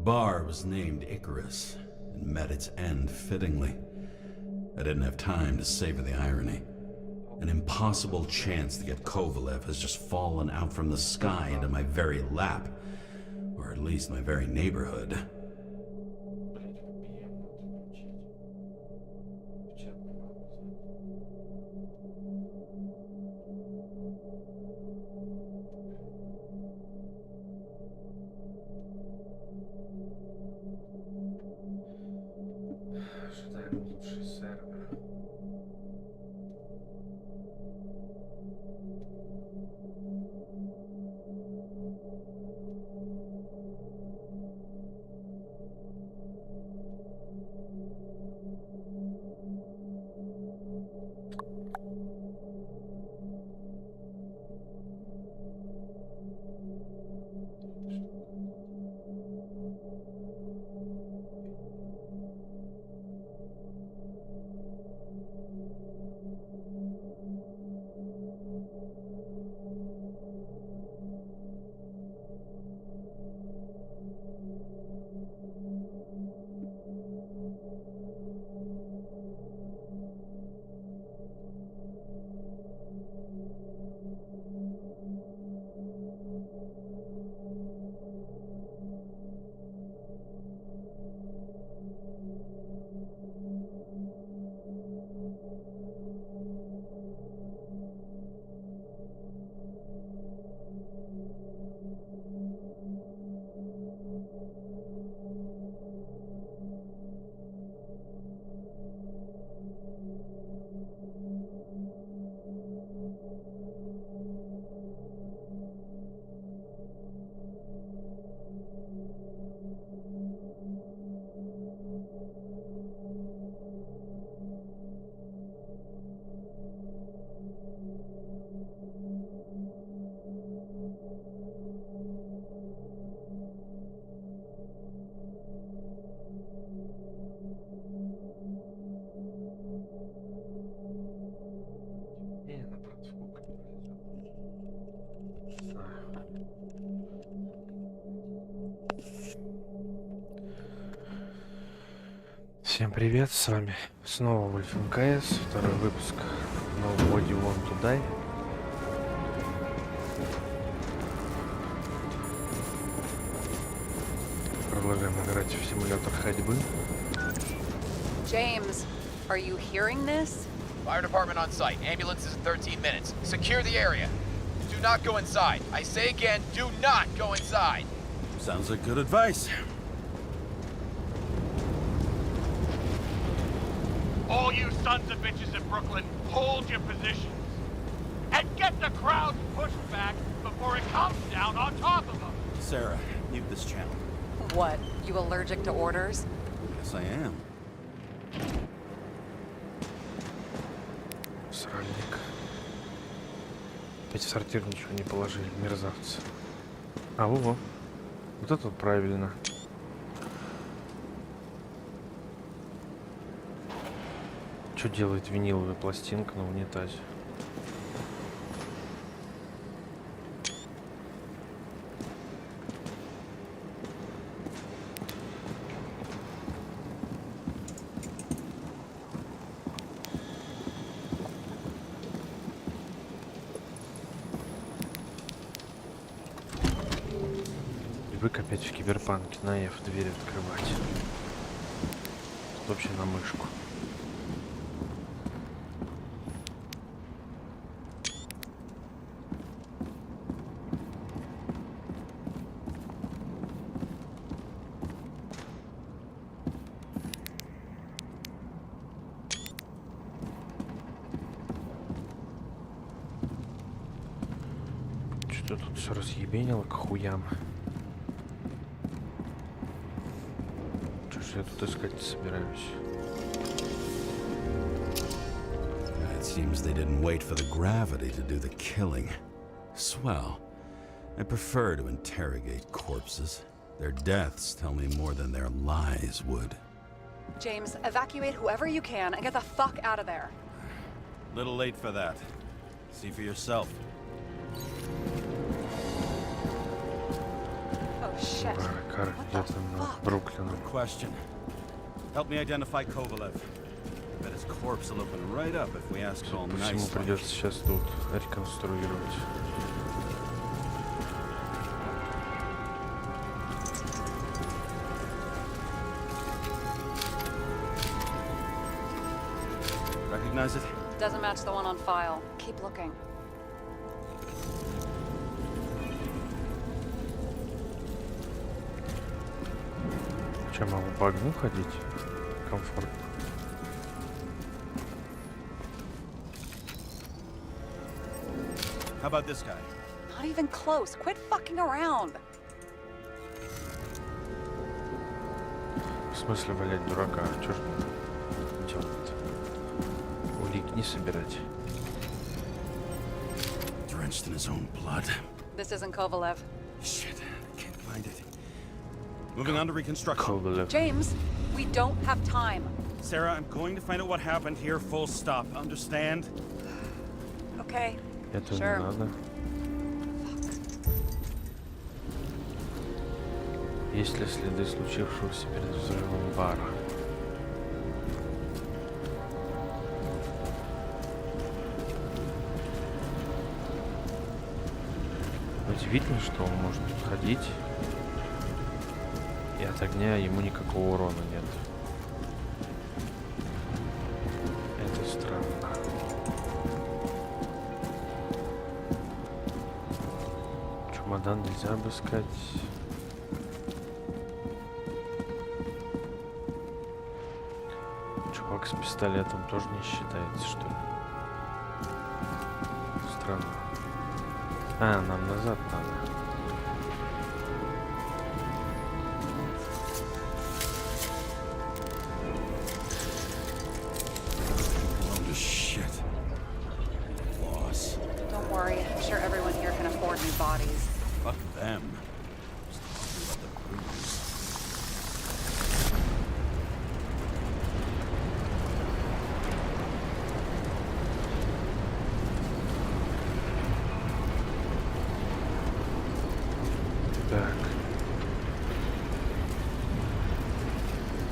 bar was named Icarus and met its end fittingly. I didn't have time to savor the irony. An impossible chance to get Kovalev has just fallen out from the sky into my very lap, or at least my very neighborhood. Всем привет, с вами снова Wolfmks, второй выпуск нового What You Want to Die. Продолжаем играть в симулятор ходьбы. James, are you hearing this? Fire department on site. Ambulances in 13 minutes. Secure the area. Do not go inside. I say again, do not go inside. Sounds like good advice. All you sons of bitches in Brooklyn, hold your positions. And get the crowd pushed back before it comes down on top of them. Sarah, mute this channel. What, you allergic to orders? Yes, I am. Сральник. Опять в сортир ничего не положили, мерзавцы. А, во-во. Вот это вот правильно. Что делает виниловая пластинка на унитазе? Привык опять в киберпанке на F дверь открывать. Тут вообще на мышку. Что тут все разъебенило к хуям? Что ж я тут искать собираюсь? It seems they didn't wait for the gravity to do the killing. Swell. I prefer to interrogate corpses. Their deaths tell me more than their lies would. James, evacuate whoever you can and get the fuck out of there. Little late for that. See for yourself. Oh Shit. Карры What где-то the на fuck? Бруклином. Question. Help me identify Kovalev. Bet his corpse will open right up if we ask it all По всему nicely. придется сейчас тут реконструировать. Recognize it? Doesn't match the one on file. Keep looking. Че, могу по огню ходить? Комфортно. How about this guy? Not even close. Quit fucking around. В смысле валять дурака? А чё ж делать? Улик не собирать. Drenched in his own blood. This isn't Kovalev. Shit, I can't find it. Moving on to reconstruction. Ковалев. James, we don't have time. Sarah, I'm going to find out what happened here, full stop. Understand? Okay. Это Sure. не надо. Есть ли следы случившегося перед взрывом бара? Удивительно, что он может ходить, и от огня ему никакого урона нет. Это странно. Чемодан нельзя обыскать. Чувак с пистолетом тоже не считается, что ли? Странно. А, нам назад надо. Blown to shit. Loss. Don't worry. I'm sure everyone here can afford new bodies. Fuck them. Just talking about the bruise. Так.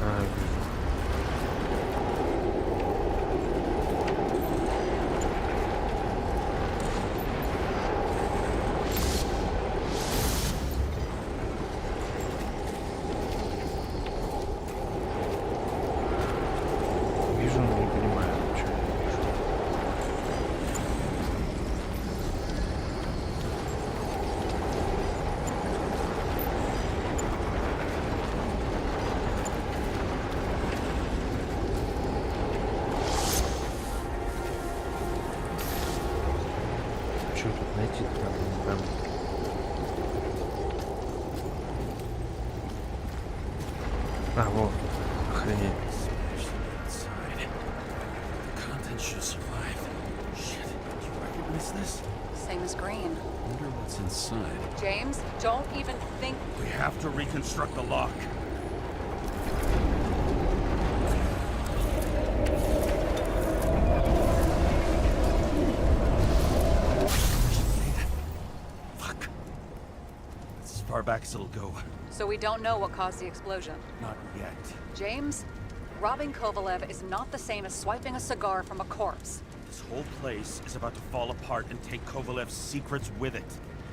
А, вижу. Вижу, но не понимаю, что я вижу. Что тут найти надо, не пойму. А, вот, охренеть. Especially inside. The contents should survive. Shit, do you recognize this? Same as green. Wonder what's inside. James, don't even think. We have to reconstruct the lock. Fuck. That's as far back as it'll go. So we don't know what caused the explosion. Not yet. James, robbing Kovalev is not the same as swiping a cigar from a corpse. This whole place is about to fall apart and take Kovalev's secrets with it.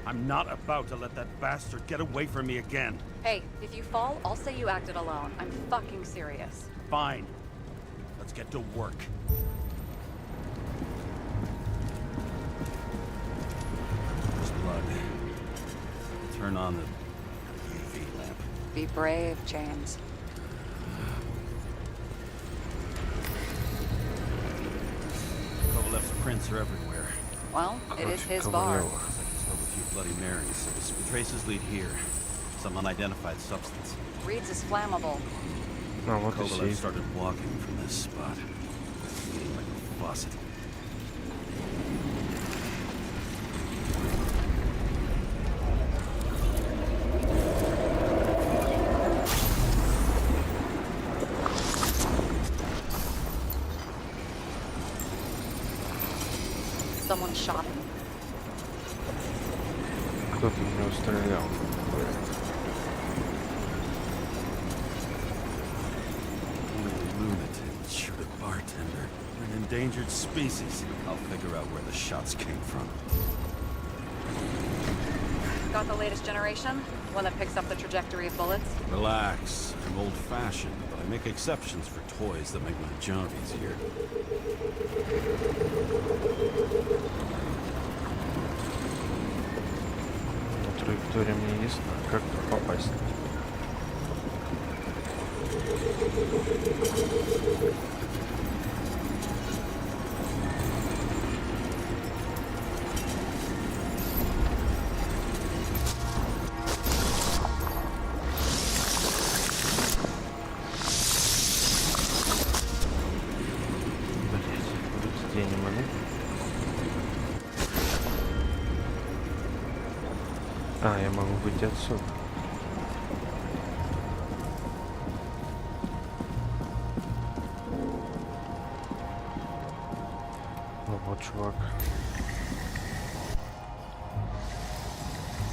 I'm not about to let that bastard get away from me again. Hey, if you fall, I'll say you acted alone. I'm fucking serious. Fine. Let's get to work. There's blood. Turn on the UV lamp. Be brave, James. Kovalev's prints are everywhere. Well, it is his Ковалев. bar. Looks like he stole a few Bloody Marys, so the traces lead here. Some unidentified substance. Reads is flammable. А, вот и Kovalev сейф. started walking from this spot. Bleeding like a faucet. Someone shot him. Кто-то в него стрелял. endangered species. I'll figure out where the shots came from. Got the latest generation? One that picks up the trajectory of bullets? Relax. I'm old-fashioned, but I make exceptions for toys that make my job easier. Траектория мне ясна. Как тут попасть? А, я могу выйти отсюда. Ну вот, чувак.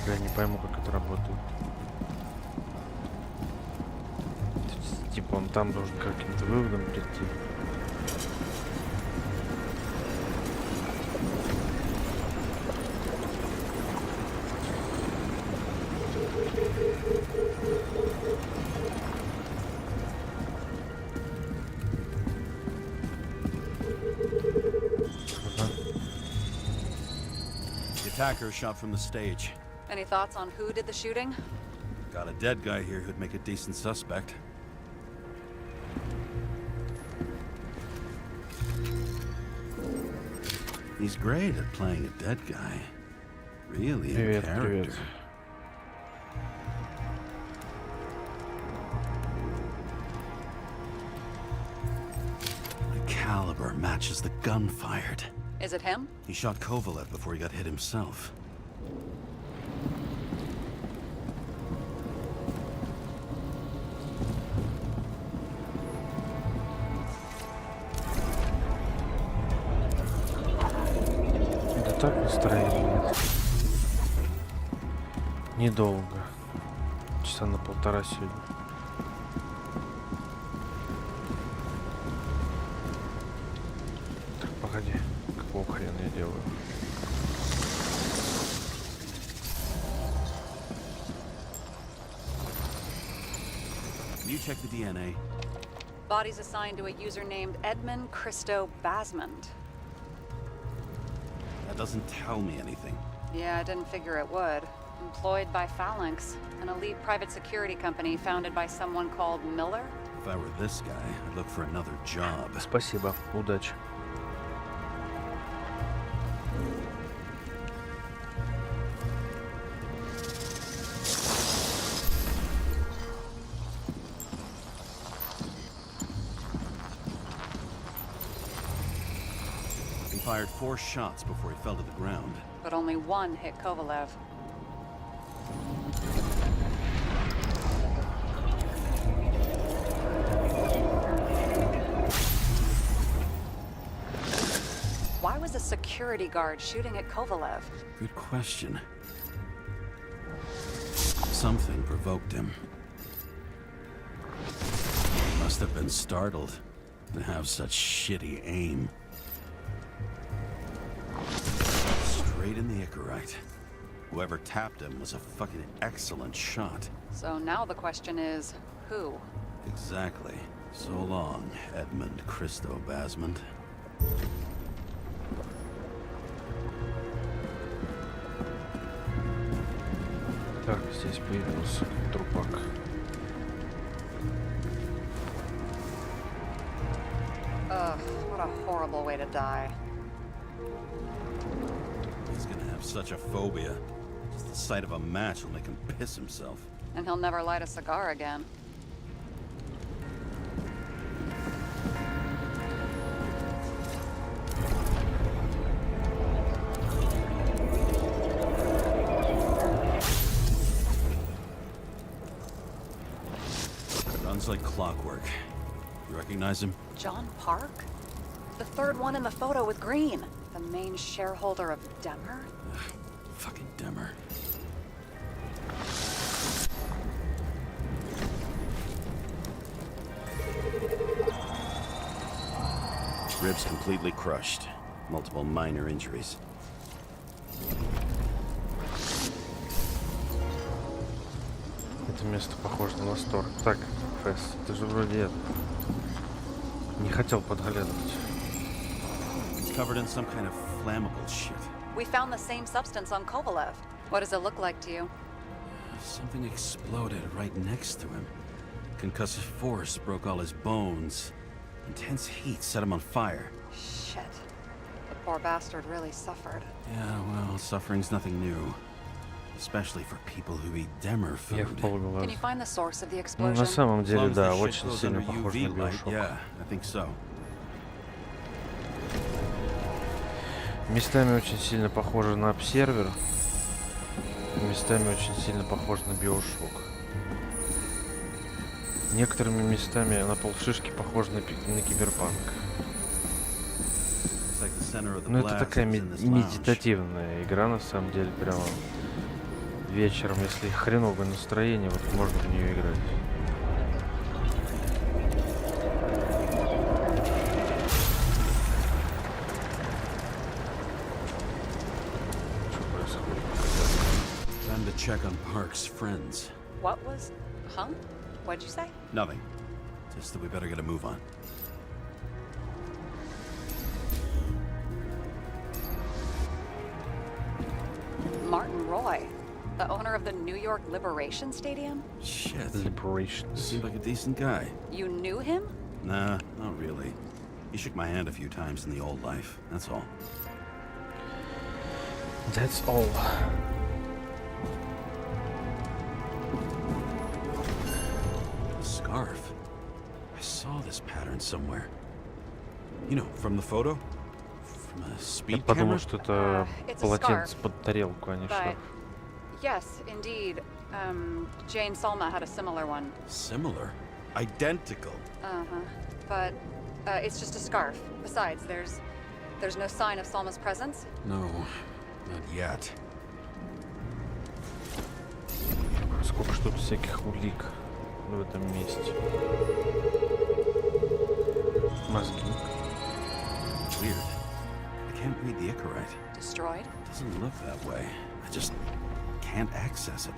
Я не пойму, как это работает. Типа он там должен каким-то выводом прийти. Attacker shot from the stage. Any thoughts on who did the shooting? Got a dead guy here who'd make a decent suspect. He's great at playing a dead guy. Really in Привет, character. привет. The caliber matches the gun fired. Is it him? He shot Kovalev before he got hit himself. Да так настроение. Недолго. Часа на полтора сегодня. Так, погоди. Какого хрена я делаю? You check the DNA. Body's assigned to a user named Edmund Christo Basmond. That doesn't tell me anything. Yeah, I didn't figure it would. Employed by Phalanx, an elite private security company founded by someone called Miller. If I were this guy, I'd look for another job. Спасибо. Удачи. He fired 4 shots before he fell to the ground. But only one hit Kovalev. Why was a security guard shooting at Kovalev? Good question. Something provoked him. He must have been startled to have such shitty aim. Straight in the Igorite. Whoever tapped him was a fucking excellent shot. So now the question is, who? Exactly. So long, Edmund Christo Basmond. Так, здесь появился трупак. Ugh, what a horrible way to die. He's gonna have such a phobia. Just the sight of a match will make him piss himself. And he'll never light a cigar again. Runs like clockwork. You recognize him? John Park? The third one in the photo with Green. The main shareholder of Demer? Fucking Demer. Ribs completely crushed. Multiple minor injuries. Это место похоже на восторг. Так, Фэс, ты же вроде это... не хотел подглядывать. It's covered in some kind of flammable shit. We found the same substance on Kovalev. What does it look like to you? Something exploded right next to him. Concussive force broke all his bones. Intense heat set him on fire. Shit. The poor bastard really suffered. Yeah, well, suffering's nothing new. Especially for people who eat Demer Я в food. полглаза. Can you find the source of the Ну, на explosion? самом As деле, long as да, the shit очень goes сильно under похож на UV light, Биошок. yeah, I think so. Местами очень сильно похоже на обсервер. Местами очень сильно похож на Биошок. Некоторыми местами на полшишки похож на киберпанк. It's like the center of the Ну это blast такая is in this lounge. медитативная игра, на самом деле, прямо вечером, если хреновое настроение, вот можно в нее играть. Что происходит? Time to check on Park's friends. What was... Huh? What'd you say? Nothing. Just that we better get a move on. Martin Roy, the owner of the New York Liberation Stadium? Shit. Liberations. Seemed like a decent guy. You knew him? Nah, not really. He shook my hand a few times in the old life, that's all. That's all. A scarf. I saw this pattern somewhere. You know, from the photo? From a Я speed подумал, camera? что это It's a полотенце scarf, под тарелку, а не But... шарф. Yes, indeed. Jane Salma had a similar one. Similar. Identical. Uh-huh. But it's just a scarf. Besides, there's no sign of Salma's presence. No, not yet. Сколько штук всяких улик в этом месте. Мозги. Weird. I can't read the Icarite. Destroyed? Doesn't look that way. I just can't access it.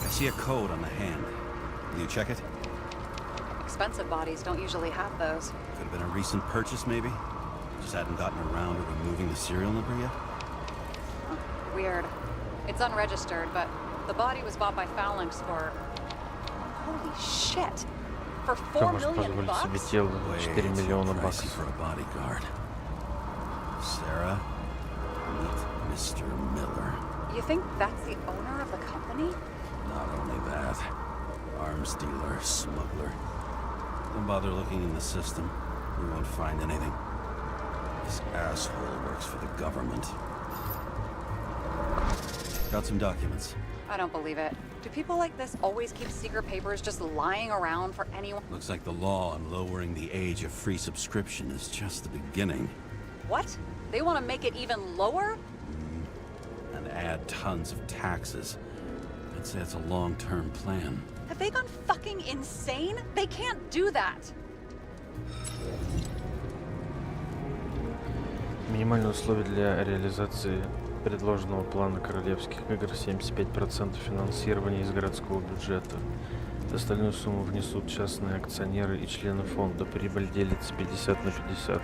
I see a code on the hand. Will you check it? Expensive bodies don't usually have those. Could have been a recent purchase, maybe? Just hadn't gotten around to removing the serial number yet? Weird. It's unregistered, but the body was bought by Phalanx for... Holy shit! For Кто 4 может million позволить себе bucks? тело Way 4 too миллиона pricey баксов? for a bodyguard. Sarah, meet Mr. Miller. You think that's the owner of the company? Not only that, arms dealer, smuggler. Don't bother looking in the system. You won't find anything. This asshole works for the government. Got some documents. I don't believe it. Do people like this always keep secret papers just lying around for anyone? Looks like the law on lowering the age of free subscription is just the beginning. What? They want to make it even lower? And add tons of taxes. I'd say it's a long-term plan. Have they gone fucking insane? They can't do that! Минимальные условия для реализации предложенного плана королевских игр 75% финансирования из городского бюджета. Остальную сумму внесут частные акционеры и члены фонда. Прибыль делится 50 на 50.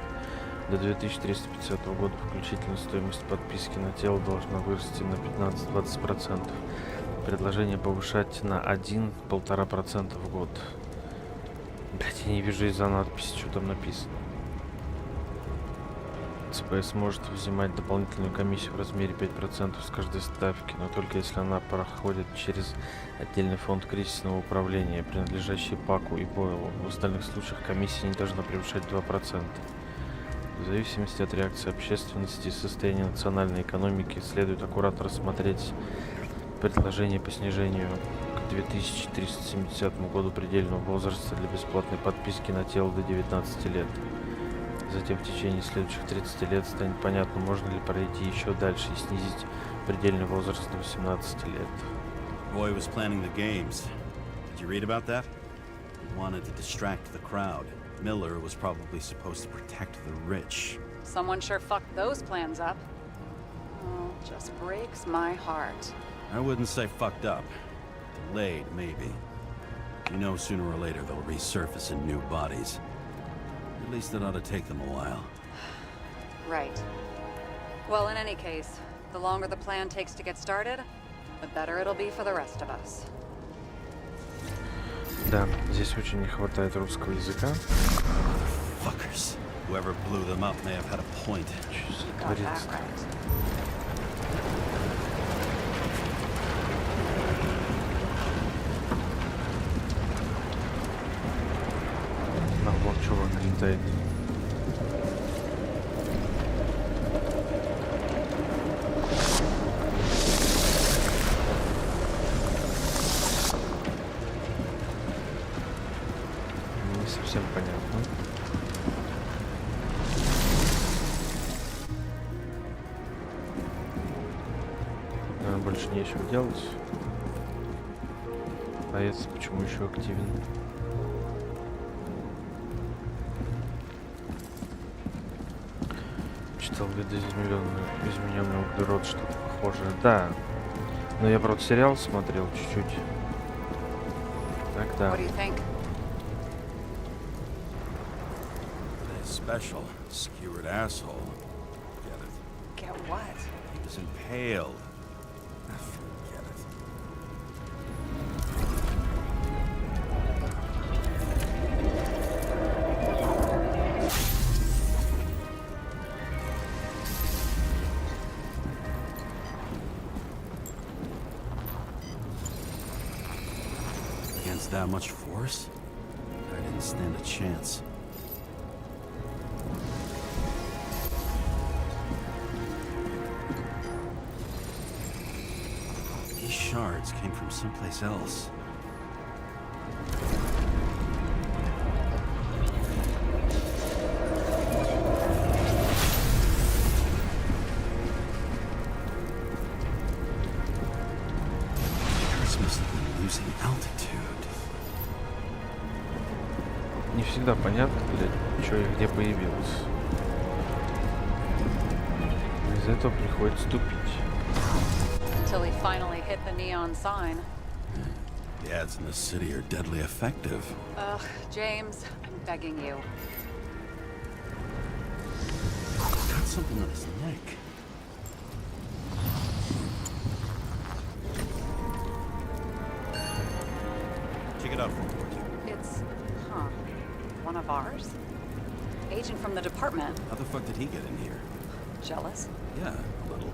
До 2350 года включительно стоимость подписки на тело должна вырасти на 15-20%. Предложение повышать на 1-1,5% в год. Блять, я не вижу из-за надписи, что там написано. ЦБ сможет взимать дополнительную комиссию в размере 5% с каждой ставки, но только если она проходит через отдельный фонд кризисного управления, принадлежащий Паку и Бойлу. В остальных случаях комиссия не должна превышать 2%. В зависимости от реакции общественности и состояния национальной экономики следует аккуратно рассмотреть предложение по снижению к 2370 году предельного возраста для бесплатной подписки на тело до 19 лет. Затем в течение следующих 30 лет станет понятно, можно ли пройти еще дальше и снизить предельный возраст до 18 лет. Roy was planning the games. Did you read about that? He wanted to distract the crowd. Miller was probably supposed to protect the rich. Someone sure fucked those plans up. Oh, just breaks my heart. I wouldn't say fucked up. Delayed, maybe. You know, sooner or later they'll resurface in new bodies. At least it ought to take them a while. Right. Well, in any case, the longer the plan takes to get started, the better it'll be for the rest of us. Да, здесь очень не хватает русского языка. Fuckers. Whoever blew them up may have had a point. You got that right. На вот чувак летает. Не совсем понятно. Наверное, больше нечего делать. А это почему еще активен? Читал видоизмененный углерод, что-то похожее. Да. Но я, правда, сериал смотрел чуть-чуть. Так, да. What do you think? Special, skewered asshole. Get it? Get what? He was impaled. Forget it. Against that much force? I didn't stand a chance. These shards came from someplace else. Shards must have been losing altitude. Не всегда понятно, блядь, что и где появилось. Из-за этого приходится тупить. Until he finally hit the neon sign. The ads in the city are deadly effective. Ugh, James, I'm begging you. He's got something on his neck. Check it out for me. It's, one of ours? Agent from the department. How the fuck did he get in here? Jealous? Yeah, a little.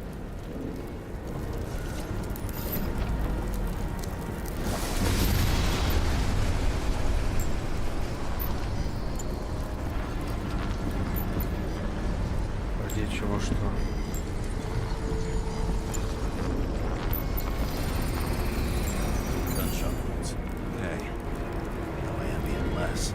Где чего что? Gunshot wounds. Okay. No ambient less.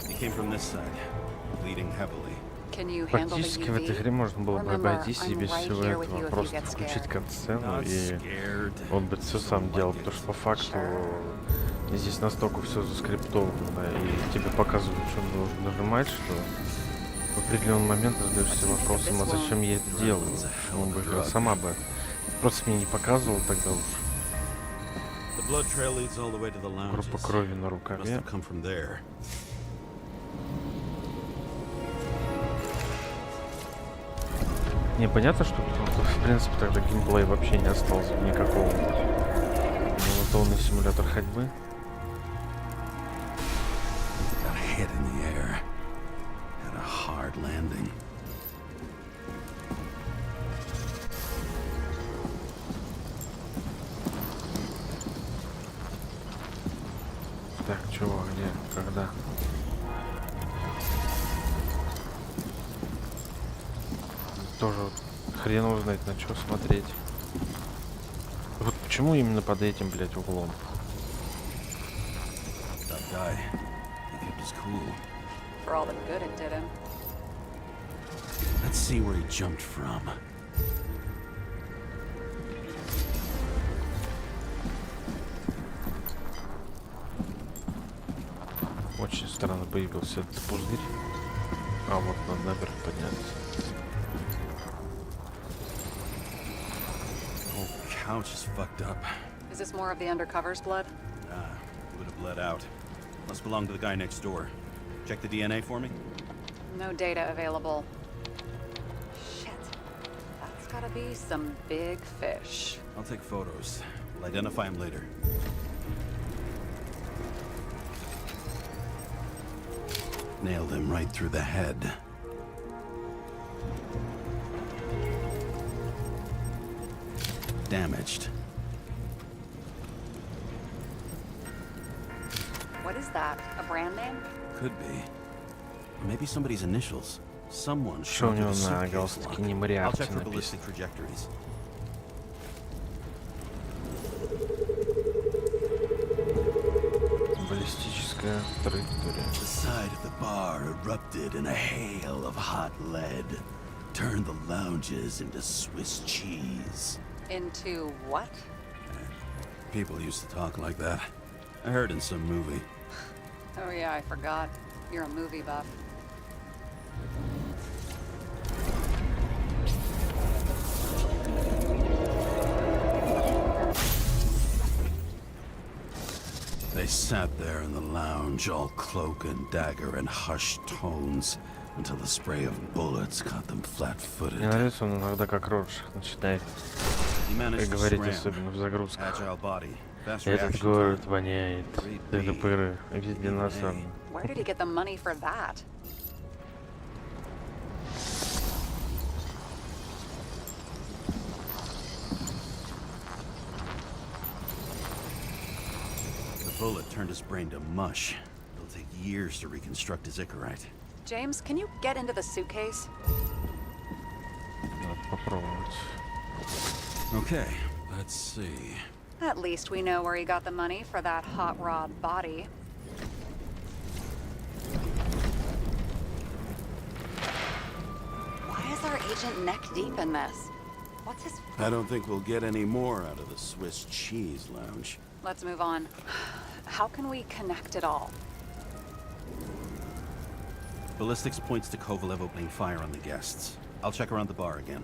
He came from this side, bleeding heavily. Can you handle the Практически в этой игре UV? можно было бы Remember, обойтись и I'm без right всего here with этого. you if you Просто get включить scared. катсцену, Not и scared. он бы все сам Doesn't делал, like потому it. что по факту Sure. здесь настолько все заскриптовано, и тебе показывают, что нужно нажимать, что в определенный момент ты задаешься вопросом, а зачем я это делаю? Почему бы игра сама бы просто мне не показывала тогда уж. The blood trail leads all the way to the Группа lounges. крови на Must рукаве. have come from there. Не, понятно, что тут, в принципе, тогда геймплея вообще не осталось никакого. Монотонный симулятор ходьбы. Got a head in the air. Had a hard landing. Так, чего, где, когда? Тоже вот хрен узнать, на что смотреть. Вот почему именно под этим, блядь, углом? That guy, he kept his cool. For all the good it did him. Let's see where he jumped from. Очень странно появился этот пузырь. А вот надо наверх подняться. Oh, couch is fucked up. Is this more of the undercover's blood? Ah, it would have bled out. Must belong to the guy next door. Check the DNA for me. No data available. Shit. That's gotta be some big fish. I'll take photos. We'll identify him later. Nailed him right through the head. Damaged. What is that? A brand name? Could be. Maybe somebody's initials. Someone Что у showed него the на suitcase галстуке lock. не I'll мрачном check for написано? ballistic trajectories. Баллистическая траектория. The side of the bar erupted in a hail of hot lead. Turned the lounges into Swiss cheese. Into what? People used to talk like that. I heard in some movie. Oh yeah, I forgot. You're a movie buff. They sat there in the lounge, all cloak and dagger and hushed tones, until the spray of bullets caught them Мне flat-footed. нравится, он иногда как Роршах начинает He managed to говорить, scram. особенно в загрузках. Agile body, fast Этот reaction город time. воняет. Это пыры. Везде насрано. Where did he get the money for that? The bullet turned his brain to mush. It'll take years to reconstruct his Icarite. James, can you get into the suitcase? Надо попробовать. Okay, let's see. At least we know where he got the money for that hot rod body. Why is our agent neck deep in this? What's his... I don't think we'll get any more out of the Swiss cheese lounge. Let's move on. How can we connect it all? Ballistics points to Kovalev opening fire on the guests. I'll check around the bar again.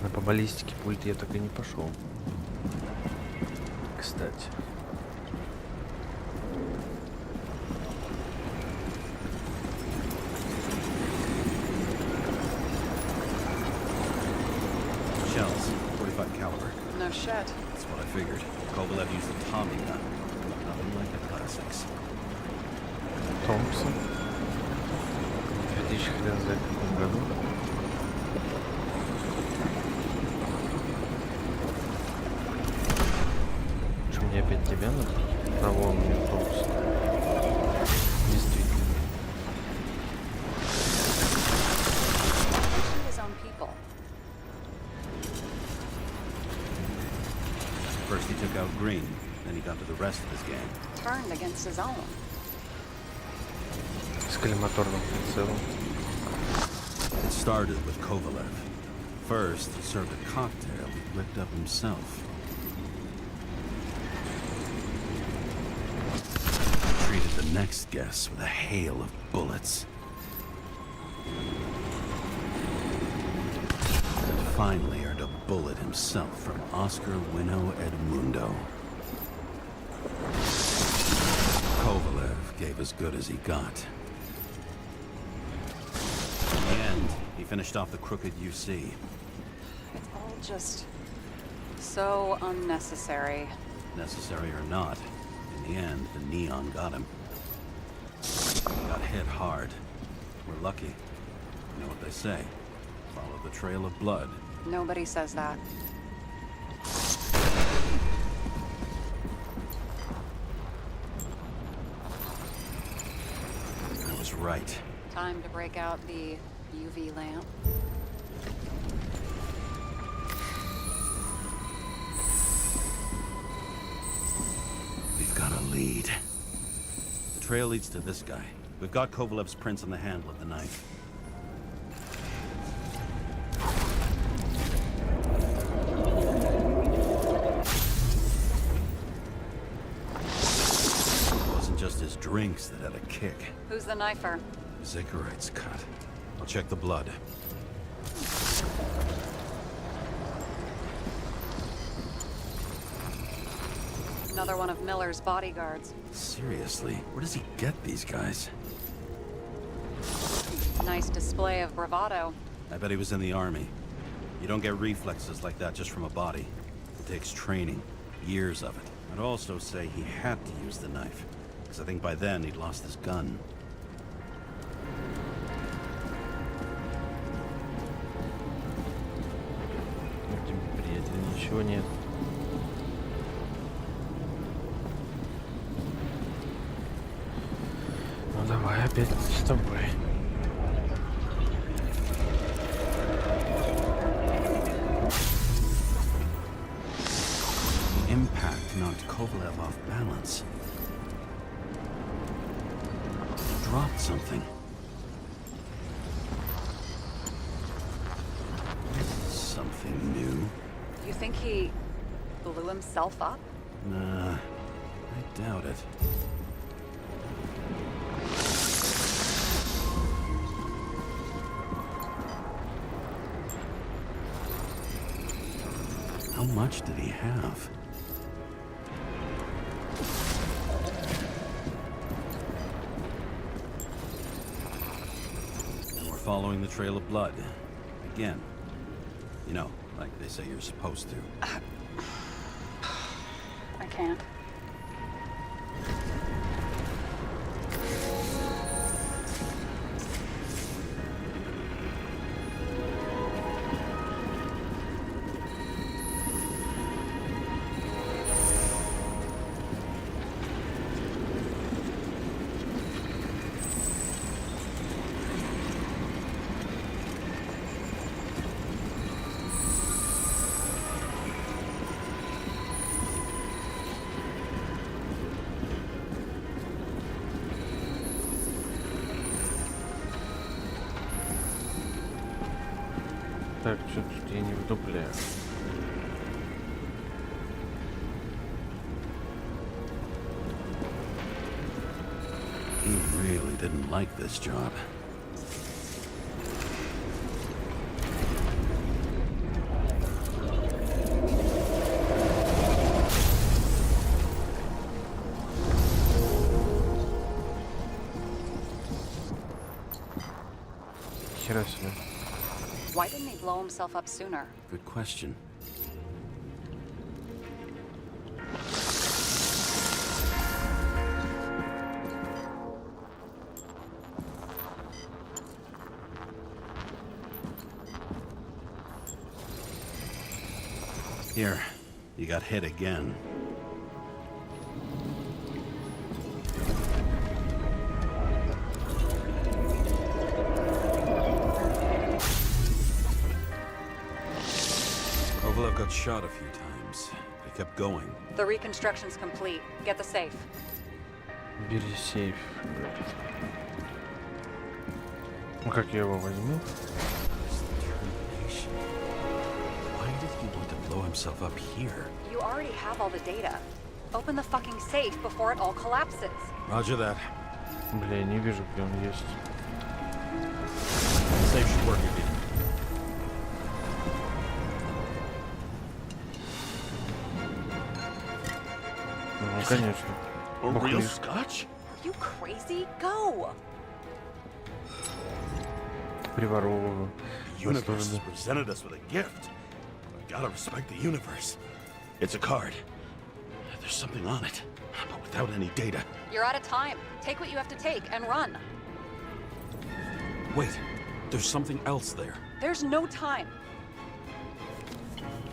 Но по баллистике пульт я так и не пошел. Кстати. Shells, 45 caliber. No shit. That's what I figured. Kovalev used a Tommy gun. Nothing like the classics. Томпсон. 2000 хрен знает в каком году. Что, мне опять тебя надо? Того у меня Томпсон. Действительно. His own people. First he took out Green, then he got to the rest of his gang. Turned against his own. С коллиматорным прицелом. It started with Kovalev. First, he served a cocktail he whipped up himself. He treated the next guests with a hail of bullets. And finally earned a bullet himself from Oscar Winnow Edmundo. Kovalev gave as good as he got. In the end, he finished off the crooked UC. It's all just so unnecessary. Necessary or not, in the end, the neon got him. He got hit hard. We're lucky. You know what they say. Follow the trail of blood. Nobody says that. I was right. Time to break out the UV lamp. We've got a lead. The trail leads to this guy. We've got Kovalev's prints on the handle of the knife. It wasn't just his drinks that had a kick. Who's the knifer? Zacharites cut. I'll check the blood. Another one of Miller's bodyguards. Seriously, where does he get these guys? Nice display of bravado. I bet he was in the army. You don't get reflexes like that just from a body. It takes training, years of it. I'd also say he had to use the knife, because I think by then he'd lost his gun. Этим приятелям ничего нет. Ну давай опять с тобой. Impact knocked Kovalev off balance. He dropped something. Something new? You think he blew himself up? Nah, I doubt it. How much did he have? And we're following the trail of blood. Again. You know, like they say you're supposed to. I can't. Так, что тут я не вдупляю. He really didn't like this job. Хера себе. Why didn't he blow himself up sooner? Good question. Here, you got hit again. Kovalev got shot a few times. He kept going. The reconstruction's complete. Get the safe. Бери сейф. Ну как я его возьму? Determination. Why did he want to blow himself up here? You already have all the data. Open the fucking safe before it all collapses. Roger that. Бля, я не вижу, где он есть. Safe should work again. Ну, конечно. A Ух real ты. scotch? Are you crazy? Go! Приворовываю. The universe has presented us with a gift. We gotta respect the universe. It's a card. There's something on it, but without any data. You're out of time. Take what you have to take and run. Wait, there's something else there. There's no time.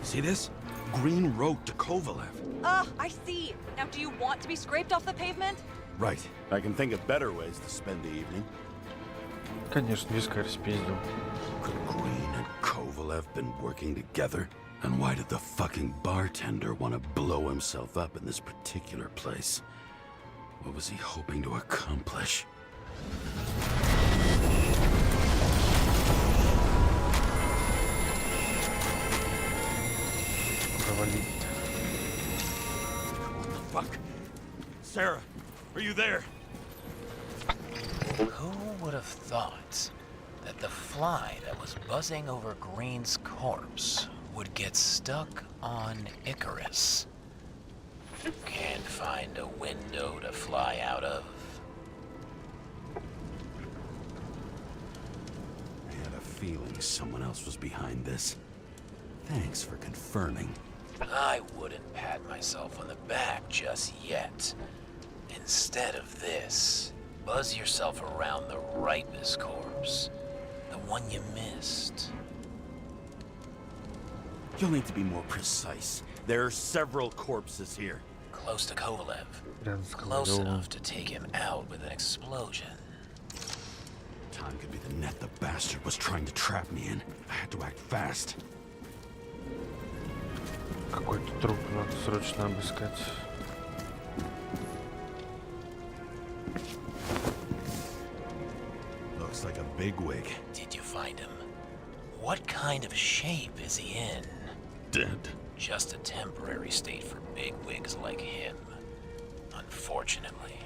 See this? Green wrote to Kovalev. I see. Now, do you want to be scraped off the pavement? Right. I can think of better ways to spend the evening. Конечно, вискарь спиздил. Could Green and Kovalev been working together? And why did the fucking bartender want to blow himself up in this particular place? What was he hoping to accomplish? Провалить. Fuck. Sarah, are you there? Who would have thought that the fly that was buzzing over Green's corpse would get stuck on Icarus? Can't find a window to fly out of. I had a feeling someone else was behind this. Thanks for confirming. I wouldn't pat myself on the back just yet. Instead of this, buzz yourself around the Ripus corpse. The one you missed. You'll need to be more precise. There are several corpses here. Close to Kovalev. Рядом с Close Ковалевым. enough to take him out with an explosion. Time could be the net the bastard was trying to trap me in. I had to act fast. Какой-то труп надо срочно обыскать. Looks like a bigwig. Did you find him? What kind of shape is he in? Dead. Just a temporary state for bigwigs like him. Unfortunately.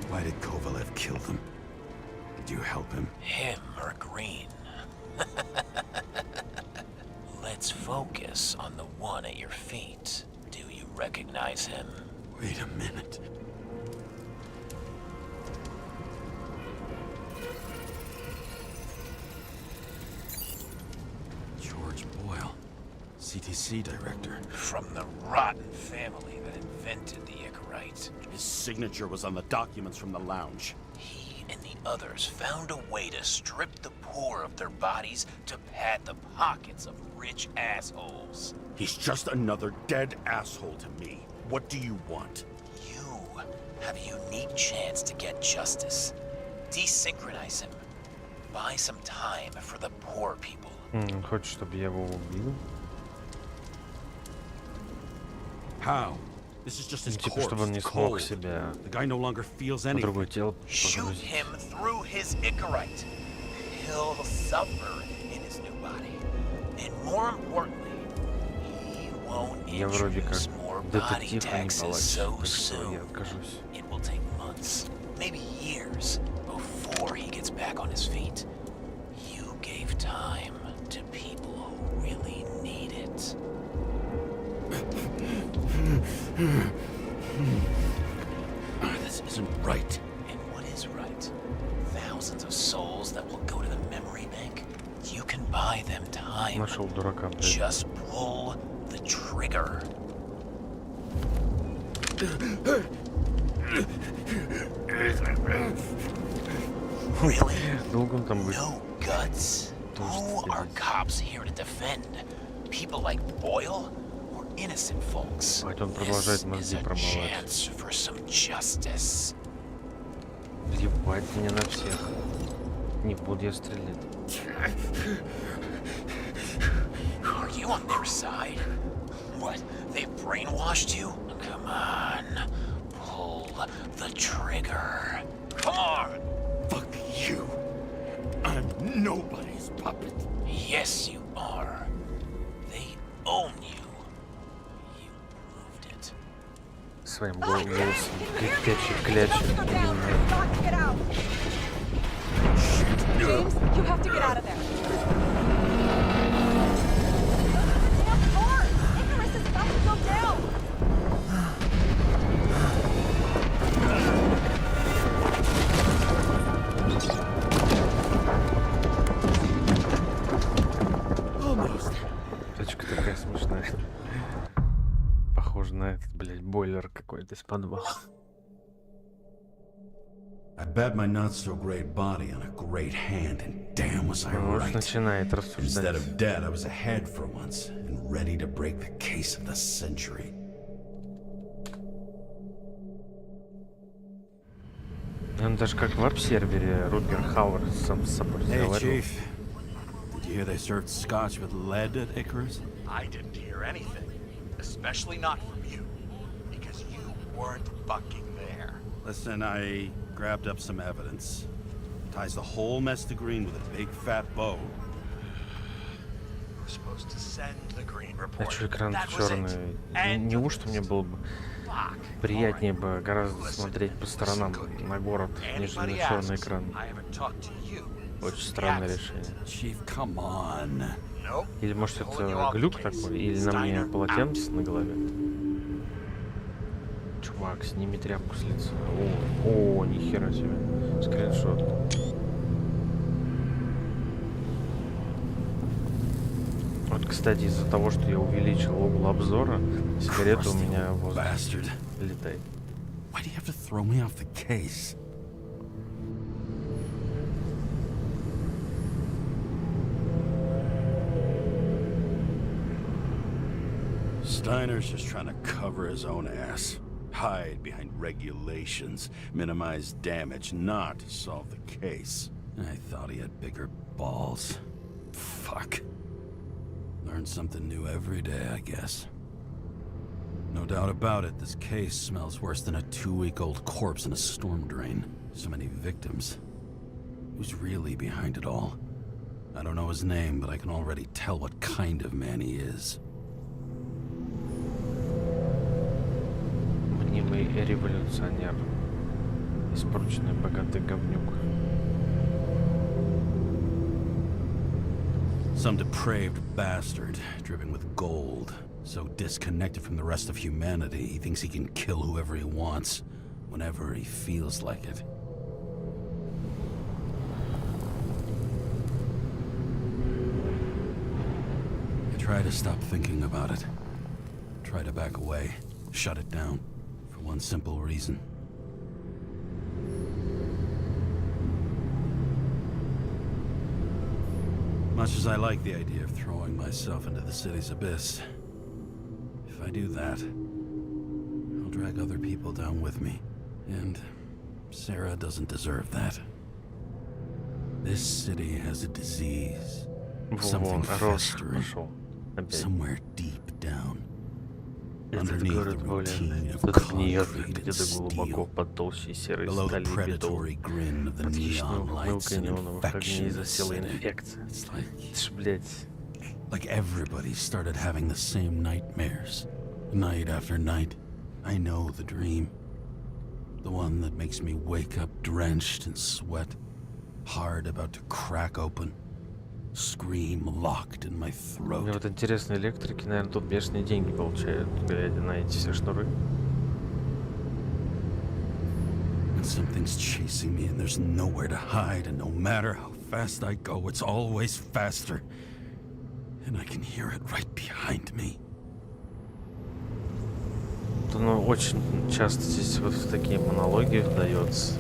Why did Kovalev kill them? Did you help him? Him or Green? Let's focus on the one at your feet. Do you recognize him? Wait a minute. George Boyle, CTC director. From the rotten family that invented the Icarite. His signature was on the documents from the lounge. He and the others found a way to strip the poor of their bodies to pad the pockets of rich assholes. He's just another dead asshole to me. What do you want? You have a unique chance to get justice. Desynchronize him. Buy some time for the poor people. Хочешь, чтобы я его убил? How? This is just his Типа, чтобы он не corpse. смог Cold. себя The guy no longer feels на anything. другое тело Shoot погрузить. him through his Icarite. He'll suffer in his new body. And more importantly, he won't Я вроде как introduce more body детектив, а не taxes палач, so так что я soon. откажусь. It will take months, maybe years, before he gets back on his feet. You gave time to people who really need it. This isn't right. And what is right? Thousands of souls that will go to the memory bank? You can buy them time. Нашел дурака, блядь. Just pull the trigger. Really? Долго он там будет? No guts? Who are cops here to defend? People like Boyle or innocent folks? Ебать, он продолжает This мозги is a промывать. chance for some justice. Ебать меня на всех. Не буду я стрелять. Are you on their side? What? They brainwashed you? Come on. Pull the trigger. Come on! Fuck you. I'm nobody's puppet. Yes, you are. They own you. You proved it. Своим голосом. Клячет. Get out! James, you have to get out of there. Damn car! Icarus is about to go down! Точка такая смешная. Похоже на этот, блядь, бойлер какой-то из подвала. I bet my not-so-great body on a great hand, and damn was I Вот right. начинает Instead рассуждать. of dead, I was ahead for once, and ready to break the case of the century. Он даже как в веб-сервере Рутгер Хауэр сам с собой Hey, разговаривал. Chief. Did you hear they served scotch with lead at Icarus? I didn't hear anything. Especially not from you. Because you weren't fucking there. Listen, I grabbed up some evidence. Ties the whole mess to green with a big fat bow. We're supposed to send the green А report. чё экран That was it. черный? End Неужто of мне list. было бы Fuck. приятнее All right. бы гораздо Listen, смотреть по сторонам listen, на город, нежели на Anybody черный asks, экран? I haven't talked to you Очень since the странное accident. решение. Chief, come on. Nope. Или может Pulling you это off the глюк case. такой, или на мне Steiner полотенце на голове? Чувак, сними тряпку с лица. О, нихера себе. Скриншот. Вот, кстати, из-за того, что я увеличил угол обзора, сигарета у меня в воздухе Bastard. летает. Why do you have to throw me off the case? Steiner's just trying to cover his own ass. Hide behind regulations, minimize damage, not solve the case. I thought he had bigger balls. Fuck. Learn something new every day, I guess. No doubt about it, this case smells worse than a 2-week-old corpse in a storm drain. So many victims. Who's really behind it all? I don't know his name, but I can already tell what kind of man he is. Мнимый революционер. Испорченный богатый говнюк. Some depraved bastard, driven with gold, so disconnected from the rest of humanity, he thinks he can kill whoever he wants, whenever he feels like it. I try to stop thinking about it. Try to back away, shut it down, for one simple reason. Much as I like the idea of throwing myself into the city's abyss, if I do that, I'll drag other people down with me. And Sarah doesn't deserve that. This city has a disease. Something Рош festering. пошел. Опять. Somewhere deep down. Этот Underneath the город болен. routine of Этот гниет concrete and где-то глубоко steel. под толщей серой Below the стали и бетона. predatory grin of the Под хищной neon lights ухмылкой and неоновых огней infection засела city. инфекция. It's like Это ж, блядь, Like everybody started having the same nightmares. Night after night. I know the dream. The one that makes me wake up drenched in sweat. Heart about to crack open. Scream locked in my мне throat. вот интересно, электрики, наверное, тут бешеные деньги получают, глядя на эти все шнуры. And something's chasing me and there's nowhere to hide. And no matter how fast I go, it's always faster. And I can hear it right behind me. Ну, очень часто здесь вот в такие монологи вдается.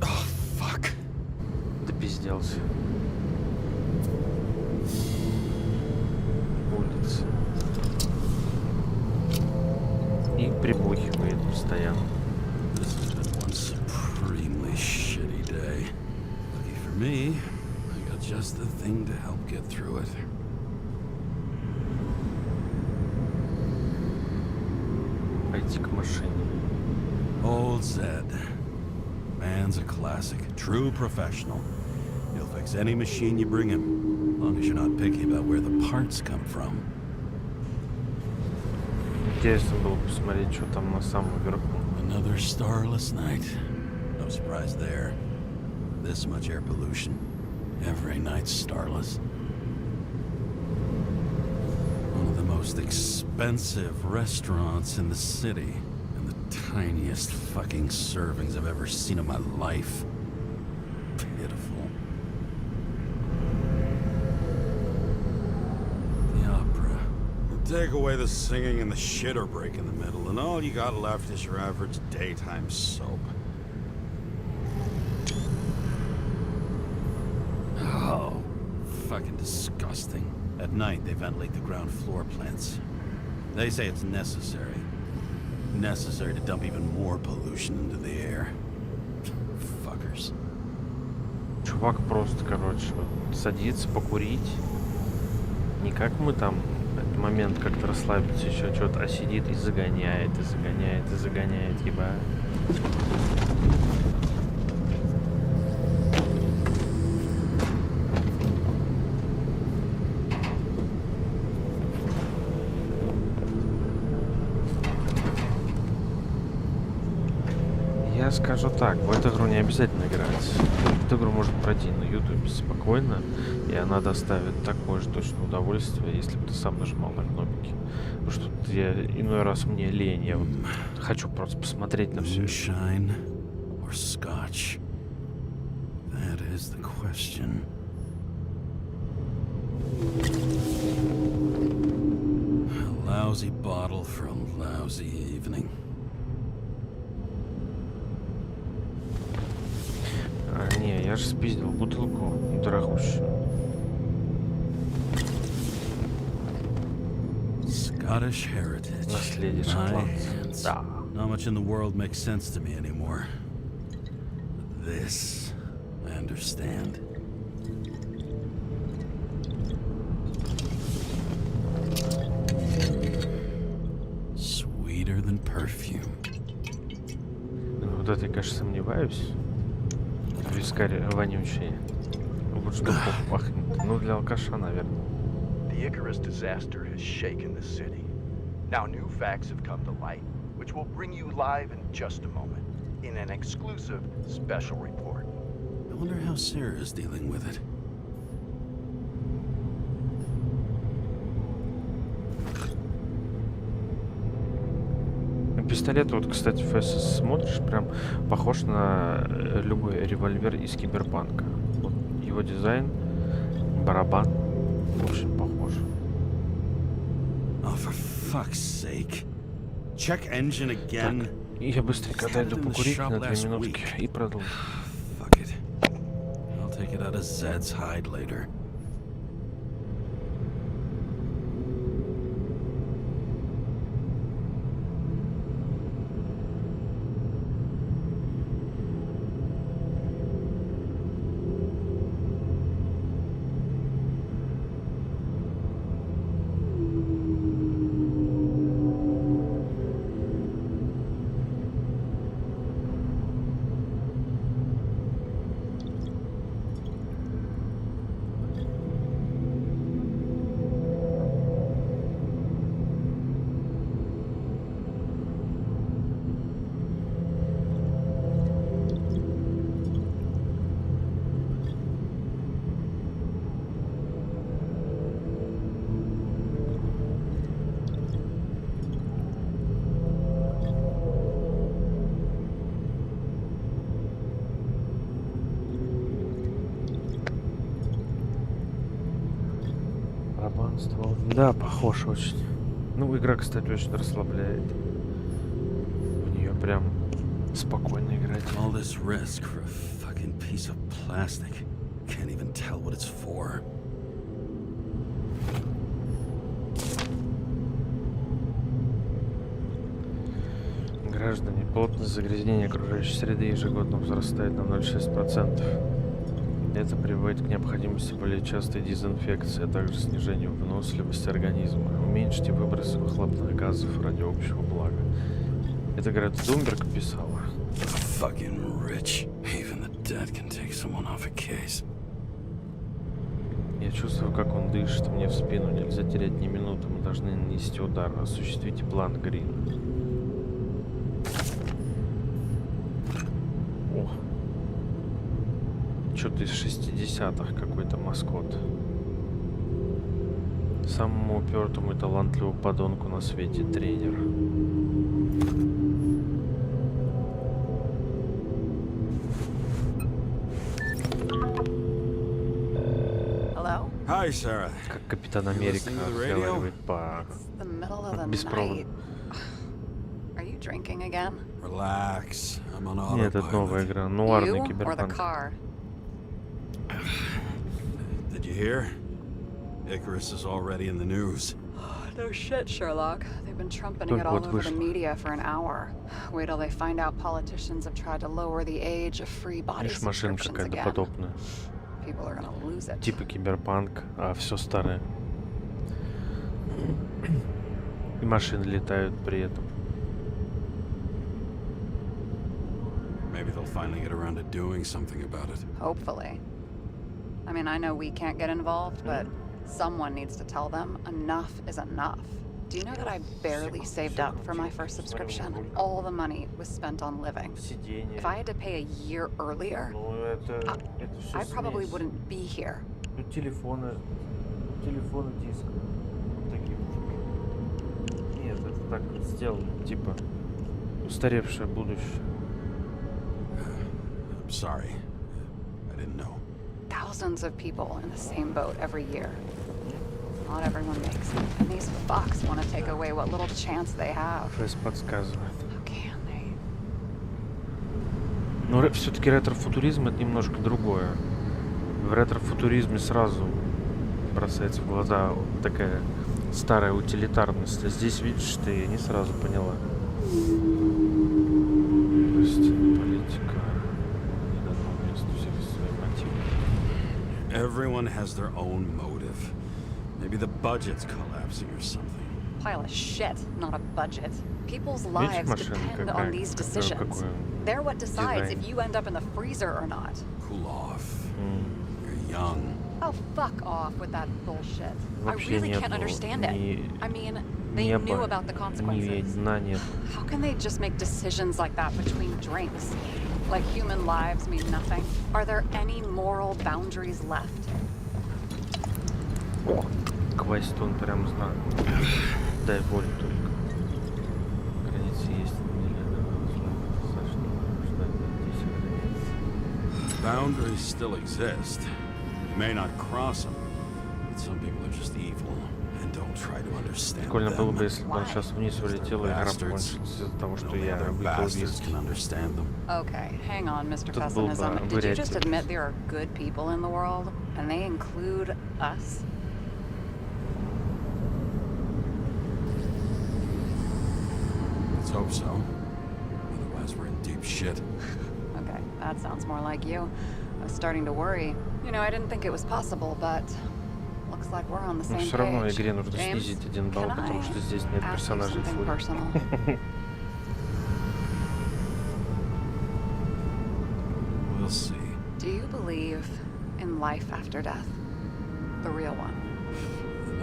Oh, fuck. Допизделся. Улица. И прибухивает постоянно. This has been one supremely shitty day. Lucky for me, I got just the thing to help get through it. Пойти к машине. Old Zed. Man's a classic, true professional. He'll fix any machine you bring him, as long as you're not picky about where the parts come from. Интересно было посмотреть, что там на самом верху. Another starless night. No surprise there. This much air pollution. Every night's starless. One of the most expensive restaurants in the city. And the tiniest fucking servings I've ever seen in my life. Pitiful. The opera. Take away the singing and the shitter break in the middle, and all you got left is your average daytime soap. Oh, fucking disgusting. At night, they ventilate the ground floor plants. They say it's necessary. Necessary to dump even more pollution into the air. Fuckers. Чувак просто, короче, вот садится покурить. Не как мы там в этот момент как-то расслабиться, еще что-то, а сидит и загоняет, и загоняет, и загоняет, ебать. Я скажу так, в эту игру не обязательно играть. Эту игру можно пройти на YouTube спокойно, и она доставит такое же точное удовольствие, если бы ты сам нажимал на кнопки. Потому что тут я иной раз мне лень, я вот хочу просто посмотреть на все. Moonshine or scotch? That is the question. A lousy bottle for a lousy evening. А, не, я же спиздил бутылку дорогущую. Scottish heritage. Наследие My шотландцев. hands. Да. Not much in the world makes sense to me anymore. But this, I understand. Sweeter than perfume. Вот это я, конечно, сомневаюсь. Вискарь вонючий. Вот что пахнет. Ну, для алкаша, наверное. The Icarus disaster has shaken the city. Now new facts have come to light, which we'll bring you live in just a moment, in an exclusive special report. I wonder how Sarah is dealing with it. Пистолет, вот, кстати, ФСС смотришь, прям похож на любой револьвер из Киберпанка. Вот его дизайн, барабан, очень похож. Oh, for fuck's sake. Check engine again. Так, я быстренько отойду покурить на 2 минутки и продолжу. Fuck it. I'll take it out of Zed's hide later. Барабан, ствол. Да, похож очень. Ну, игра, кстати, очень расслабляет. В нее прям спокойно играть. All this risk for a fucking piece of plastic. Can't even tell what it's for. Граждане, плотность загрязнения окружающей среды ежегодно возрастает на 0,6%. Это приводит к необходимости более частой дезинфекции, а также снижению выносливости организма. Уменьшите выбросы выхлопных газов ради общего блага. Это, говорят, Думберг писала. Fucking rich. Even the dead can take someone off a case. Я чувствую, как он дышит мне в спину. Нельзя терять ни минуты. Мы должны нанести удар. Осуществите план Грин. О. Что-то из 60-х какой-то маскот. Самому упертому и талантливому подонку на свете тренер. Hello? Hi, Sarah. Как Капитан Америка разговаривает по The middle of the беспроводу. night. Are you drinking again? Relax. I'm on Нет, это новая autopilot. игра. Нуарный You or the киберпанк. car? Did you hear? Icarus is already in the news. No shit, Sherlock. They've been trumpeting it Только all вот over the вышло. media for an hour. Wait till they find out politicians have tried to lower the age of free body Видишь, машина subscriptions какая-то again. подобная. People are gonna lose it. Типа киберпанк, а все старое. И машины летают при этом. Maybe they'll finally get around to doing something about it. Hopefully. I mean, I know we can't get involved, but someone needs to tell them enough is enough. Do you know that I barely saved up for my first subscription? All the money was spent on living. Сиденье. If I had to pay a year earlier, Ну это всё I probably смесь. wouldn't be here. Ну, телефоны, диск. Вот такие. Нет, это так сделано, типа устаревшее будущее. I'm sorry. I didn't know. Thousands of people in the same boat every year. Not everyone makes it, and these fucks want to take away what little chance they have. Фэс подсказывает. How can they? Но все-таки ретро-футуризм это немножко другое. В ретро-футуризме сразу бросается в глаза такая старая утилитарность. А здесь, видишь, ты не сразу поняла. То есть политика не дана месту всех свои мотивы. Everyone has their own motive. Maybe the budget's collapsing or something. Pile of shit, not a budget. People's Видишь, lives машина depend какая, on these decisions. какой They're what decides дизайн. if you end up in the freezer or not. Cool off. You're young. Oh, fuck off with that bullshit. I Вообще really нет can't understand it. I mean, they knew неба, about the ни consequences. дна нет. How can they just make decisions like that between drinks? Like human lives mean nothing? Are there any moral boundaries left? Квасит он прям знак. Дай волю только. Границы есть. Boundaries still exist. You may not cross them, but some people are just evil and don't try to understand Прикольно было бы, them. если бы он сейчас вниз улетел, и игра Bastards. закончилась из-за того, что Only я other выпил bastards виски. can understand them. Okay, hang on, Mr. Тут был бы Pessimism. Did you just вариативность. admit there are good people in the world? And they include us? Let's hope so. Otherwise, we're in deep shit. Okay, that sounds more like you. I was starting to worry. You know, I didn't think it was possible, but looks like we're on the Но same все равно page. игре нужно James, снизить 1 балл, can потому I что здесь нет ask you персонажей something фури. personal? We'll see. Do you believe in life after death? The real one?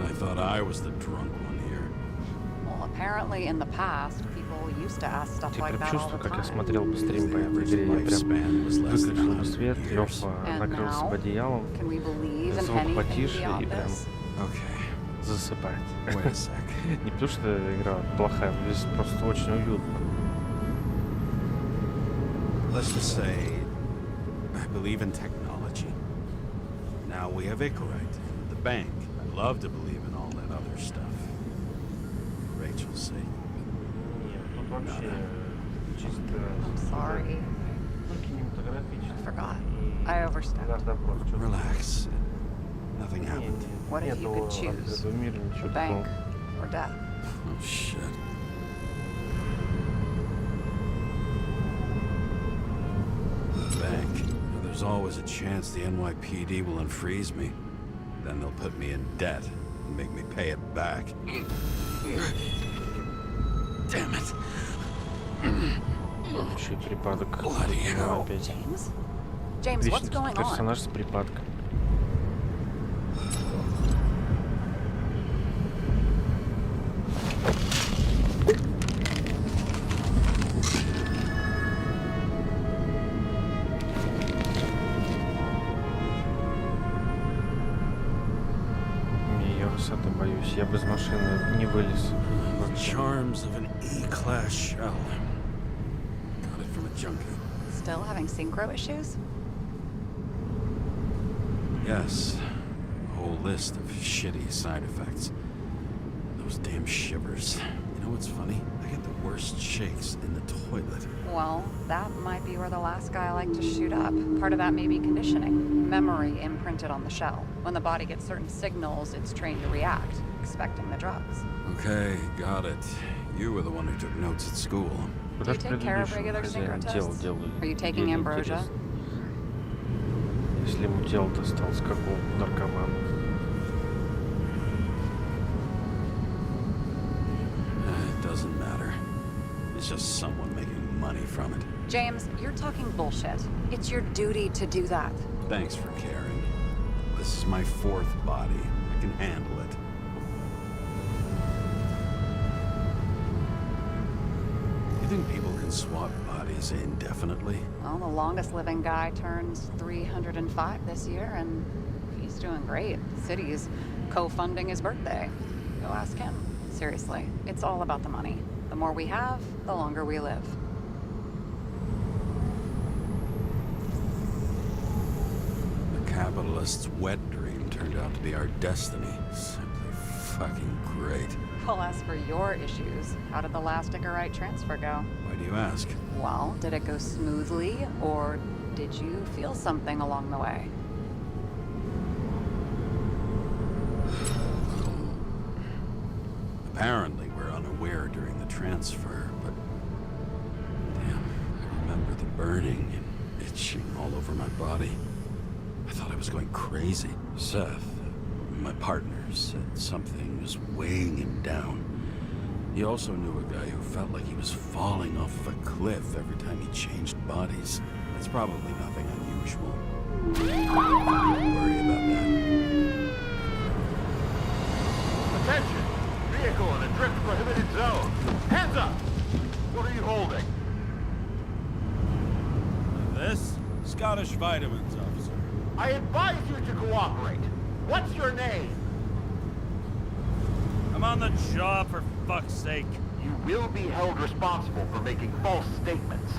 I thought I was the drunk one here. Well, apparently in the past, people used to ask stuff Я like прям that all чувствую, the как я time. смотрел бы стрим по The этой average игре, я прям lifespan was less than выключил бы 100 свет, years. Лёва And накрылся now, бы одеялом, Can we believe in звук anything потише и beyond прям this? Okay, засыпать. wait a sec. Не потому что игра плохая, но здесь просто очень уютно. Let's just say I believe in technology. Now we have Icarite, the bank. I'd love to believe in all that other stuff. Rachel's sake. Нет, тут вообще чисто... I'm sorry. Ну, кинематографично. I forgot. И I overstepped. допрос. Чё-то- Relax. Nothing Не, happened. не, What if нету you could от choose? этого мира The ничего bank такого. or death? Oh shit. Bank. Now, there's always a chance the NYPD will unfreeze me. Then they'll put me in debt and make me pay it back. Damn it. Еще и припадок. Bloody hell. Опять. James? James, what's Вечно going on? персонаж с припадком. Не, я высоты боюсь. Я без машины не вылез. The charms of an E-class shell. Got it from a junkie. Still having synchro issues? Yes. A whole list of shitty side effects. Those damn shivers. You know what's funny? I get the worst shakes in the toilet. Well, that might be where the last guy liked to shoot up. Part of that may be conditioning. Memory imprinted on the shell. When the body gets certain signals, it's trained to react, expecting the drugs. Okay, got it. You were the one who took notes at school. Do you take care of regular synchro tests? Are you taking ambrosia? Если ему тело досталось, как у наркомана. It doesn't matter. It's just someone making money from it. James, you're talking bullshit. It's your duty to do that. Thanks for caring. This is my fourth body. I can handle it. You think people can swap bodies indefinitely? Well, the longest living guy turns 305 this year, and he's doing great. The city's co-funding his birthday. Go ask him. Seriously, it's all about the money. The more we have, the longer we live. The capitalist's wet dream turned out to be our destiny. Simply fucking great. Well, as for your issues, how did the last Igorite transfer go? Why do you ask? Well, did it go smoothly, or did you feel something along the way? Apparently, we're unaware during the transfer, but... Damn, I remember the burning and itching all over my body. I thought I was going crazy. Seth, my partner, said something was weighing him down. He also knew a guy who felt like he was falling off of a cliff every time he changed bodies. It's probably nothing unusual. Don't worry about that. Attention! Vehicle in a drift prohibited zone. Hands up! What are you holding? This? Scottish vitamins, officer. I advise you to cooperate. What's your name? I'm on the job, for fuck's sake. You will be held responsible for making false statements.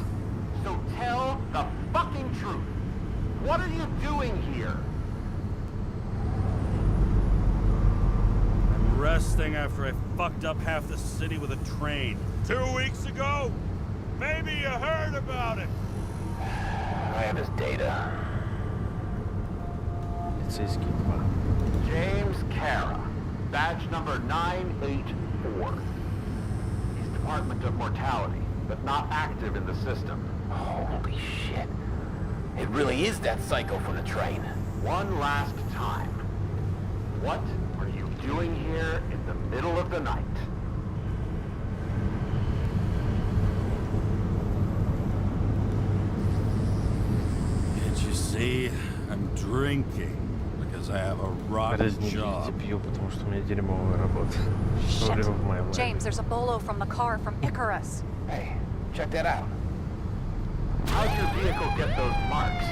So tell the fucking truth. What are you doing here? I'm resting after I fucked up half the city with a train. 2 weeks ago? Maybe you heard about it. I have his data. Полицейский 2. James Karrы, badge number 984. He's Department of Mortality, but not active in the system. Holy shit. It really is that psycho from the train. One last time. What are you doing here in the middle of the night? Can't you see? I'm drinking because I have a rotten Разнервите job. пью, потому что у меня дерьмовая работа. Story of my life. James, there's a bolo from the car from Icarus. Hey, check that out. How'd your vehicle get those marks?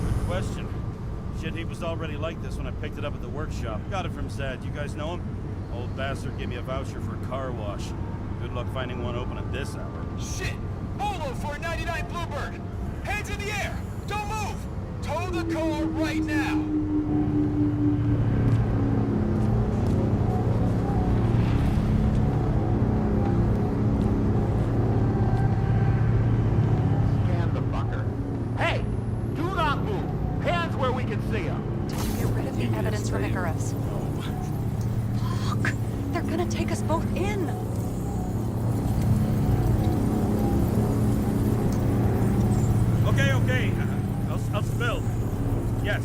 Good question. Shit, he was already like this when I picked it up at the workshop. Got it from Zed. You guys know him? Old bastard gave me a voucher for a car wash. Good luck finding one open at this hour. Shit! Bolo for a 99 Bluebird! Hands in the air! Don't move! Tow the car right now! Scan the fucker. Hey! Do not move! Hands where we can see them! Did you get rid of the evidence from Icarus? Look! They're gonna take us both in! Okay. I'll spill. Yes,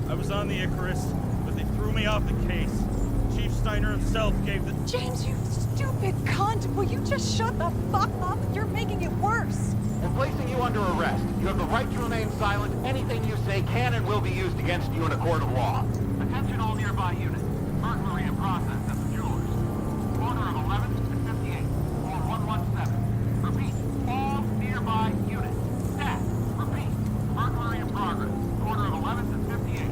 I was on the Icarus, but they threw me off the case. Chief Steiner himself gave the... James, you stupid cunt! Will you just shut the fuck up? You're making it worse! We're placing you under arrest. You have the right to remain silent. Anything you say can and will be used against you in a court of law. Attention all nearby units. Burglary in process at the jewelers. Corner of 11th and 58. Or 117. Repeat. All nearby units. Staff. Repeat. Burglary in progress. Corner of 11th and 58.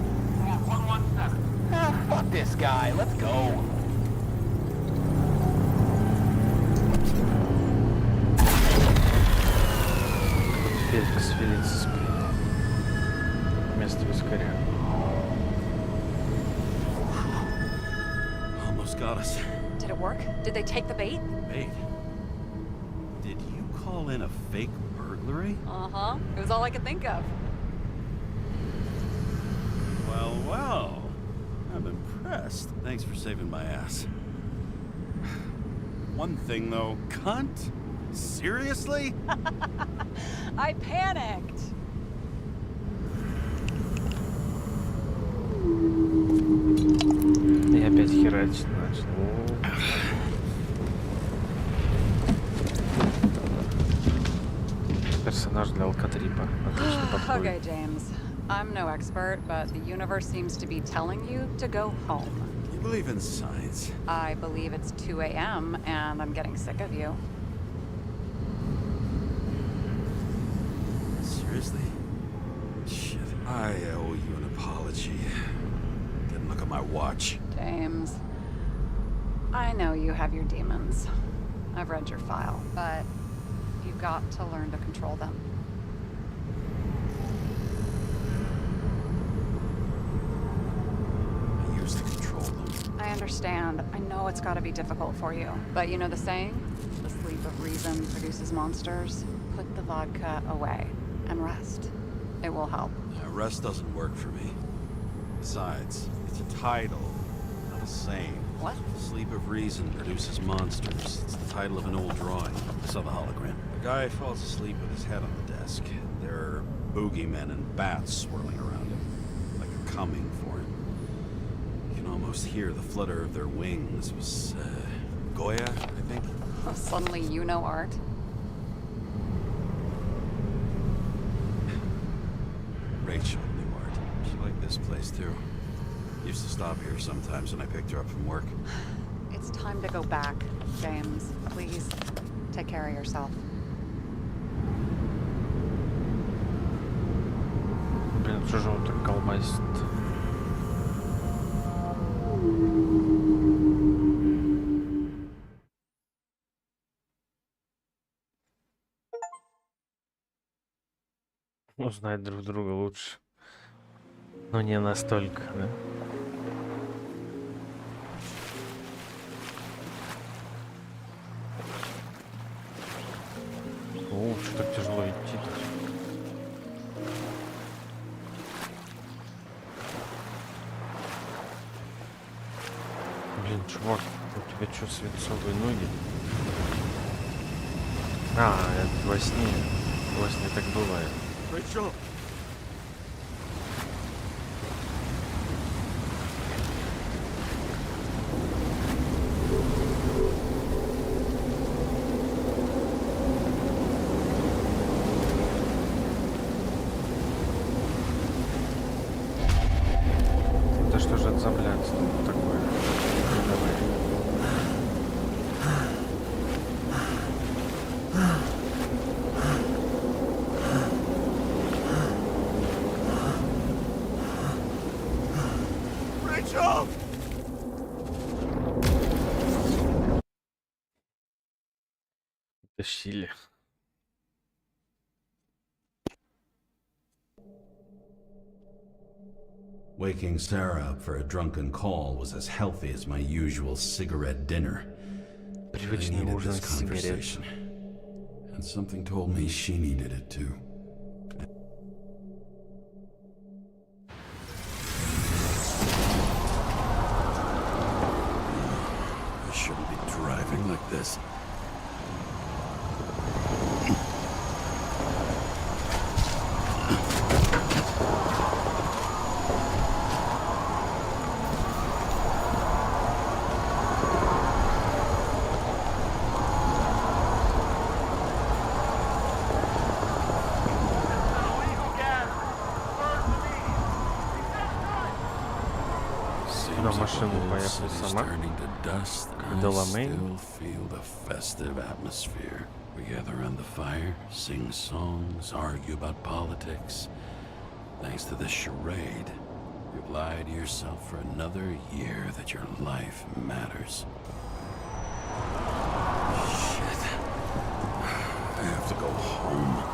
Or 117. Ah, fuck this guy. Let's go. Теперь свалиться с место вискаря. Almost got us. Did it work? Did they take the bait? Wait. Did you call in a fake burglary? Uh-huh. It was all I could think of. Well. I'm impressed. Thanks for saving my ass. One thing though, cunt? Seriously? I panicked. И опять херачить начал. Персонаж для Алко Трипа. Отлично подходит. Okay, James. I'm no expert, but the universe seems to be telling you to go home. You believe in science? I believe it's 2 a.m. and I'm getting sick of you. Seriously? Shit. I owe you an apology. Didn't look at my watch. James, I know you have your demons. I've read your file, but you've got to learn to control them. I used to control them. I understand. I know it's got to be difficult for you. But you know the saying? The sleep of reason produces monsters. Put the vodka away and rest. It will help. Rest doesn't work for me. Besides, it's a title, not a saying. What? Sleep of Reason produces monsters. It's the title of an old drawing. I saw the hologram. A guy falls asleep with his head on the desk. There are boogeymen and bats swirling around him, like they're coming for him. You can almost hear the flutter of their wings. It was, Goya, I think? Oh, suddenly you know art. Rachel knew art. She liked this place, too. Used to stop here sometimes when I picked her up from work. It's time to go back, James. Please, take care of yourself. Блин, что же он так колбасит? Узнать друг друга лучше. Но не настолько, да? О, что так тяжело идти-то? Блин, чувак, у тебя что, свинцовые ноги? А, это во сне. Во сне так бывает. Rachel! Да что же это за блядство такое? Давай. Rachel! Тащили. Waking Sarah up for a drunken call was as healthy as my usual cigarette dinner. I Привычный needed ужин this с сигарет. conversation. And something told me she needed it too. I shouldn't be driving like this. Но машина поехала сама. Доломей. Still feel the festive atmosphere. We gather around the fire, sing songs, argue about politics. Thanks to this charade, you've lied to yourself for another year that your life matters. Shit. I have to go home.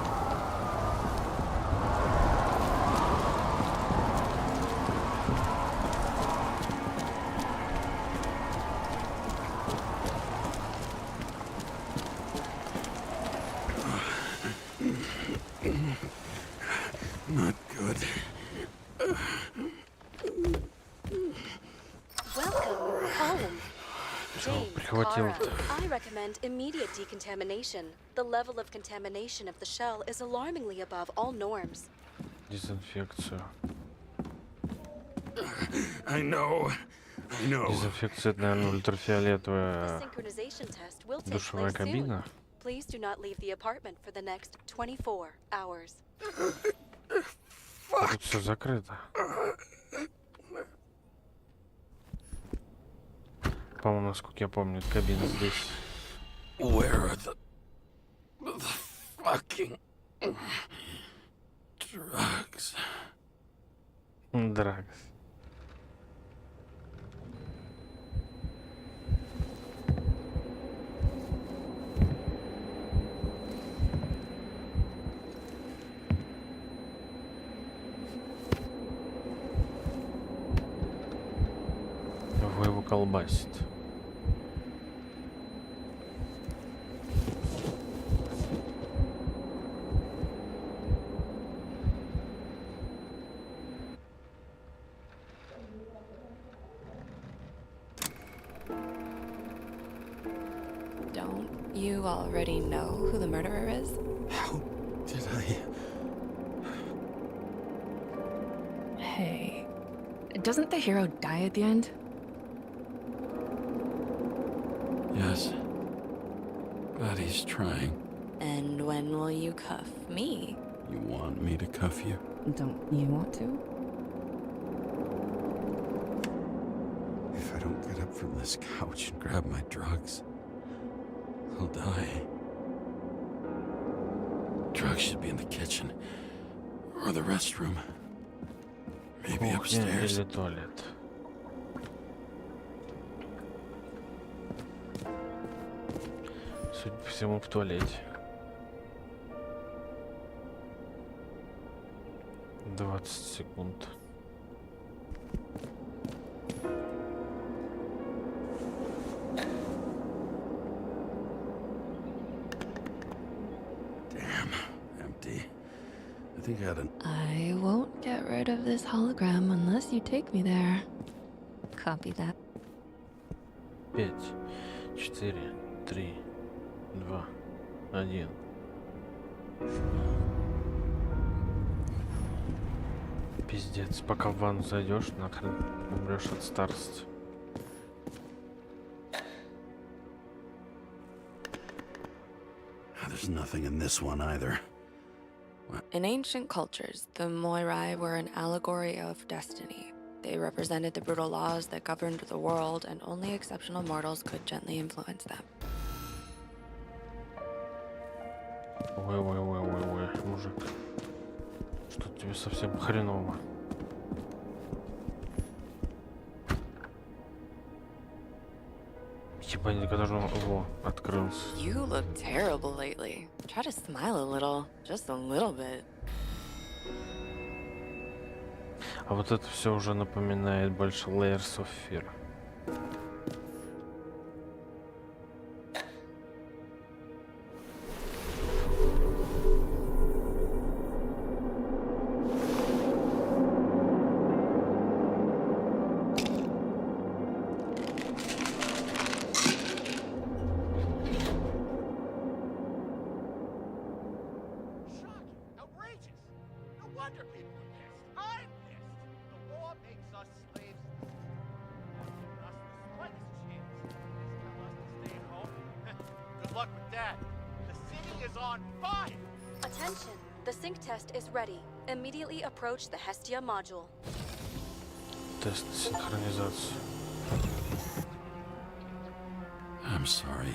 Not good. Чё, James прихватил? Карры. I recommend immediate decontamination. The level of contamination of the shell is alarmingly above all norms. Дезинфекцию. I know. Дезинфекция, это, наверное, The ультрафиолетовая synchronization test will take душевая place soon. кабина. Please do not leave the apartment for the next 24 hours. Тут все закрыто. По-моему, насколько я помню, кабина здесь. Where are the fucking drugs? Драгс. Его колбасит. Don't you already know who the murderer is? How did I? Hey, doesn't the hero die at the end? Yes. But he's trying. And when will you cuff me? You want me to cuff you? Don't you want to? If I don't get up from this couch and grab my drugs, I'll die. Drugs should be in the kitchen. Or the restroom. Maybe Кухня upstairs. или туалет. Судя по всему, в туалете. 20 секунд. Damn, empty. I think I had an... I won't get rid of this hologram unless you take me there. Copy that. 5, 4, 3, 2, 1. Пиздец, пока в ванну зайдешь, нахрен умрешь от старости. There's nothing in this one either. In ancient cultures, the Moirai were an allegory of destiny. They represented the brutal laws that governed the world, and only exceptional mortals could gently influence them. Ой, мужик. Что тебе совсем хреново? Ебать, когда же он... Во, открылся. You look terrible lately. Try to smile a little, just a little bit. А вот это все уже напоминает больше Layers of Fear. Attention! The sync test is ready. Immediately approach the Hestia module. Тест синхронизации. I'm sorry.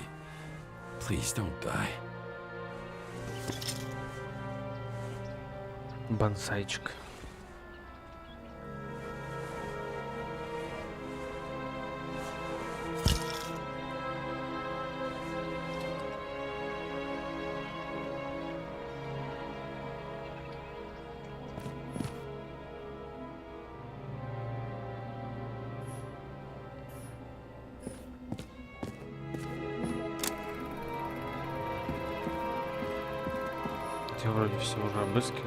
Please don't die. Бонсайчик. Я вроде все уже обыскивал.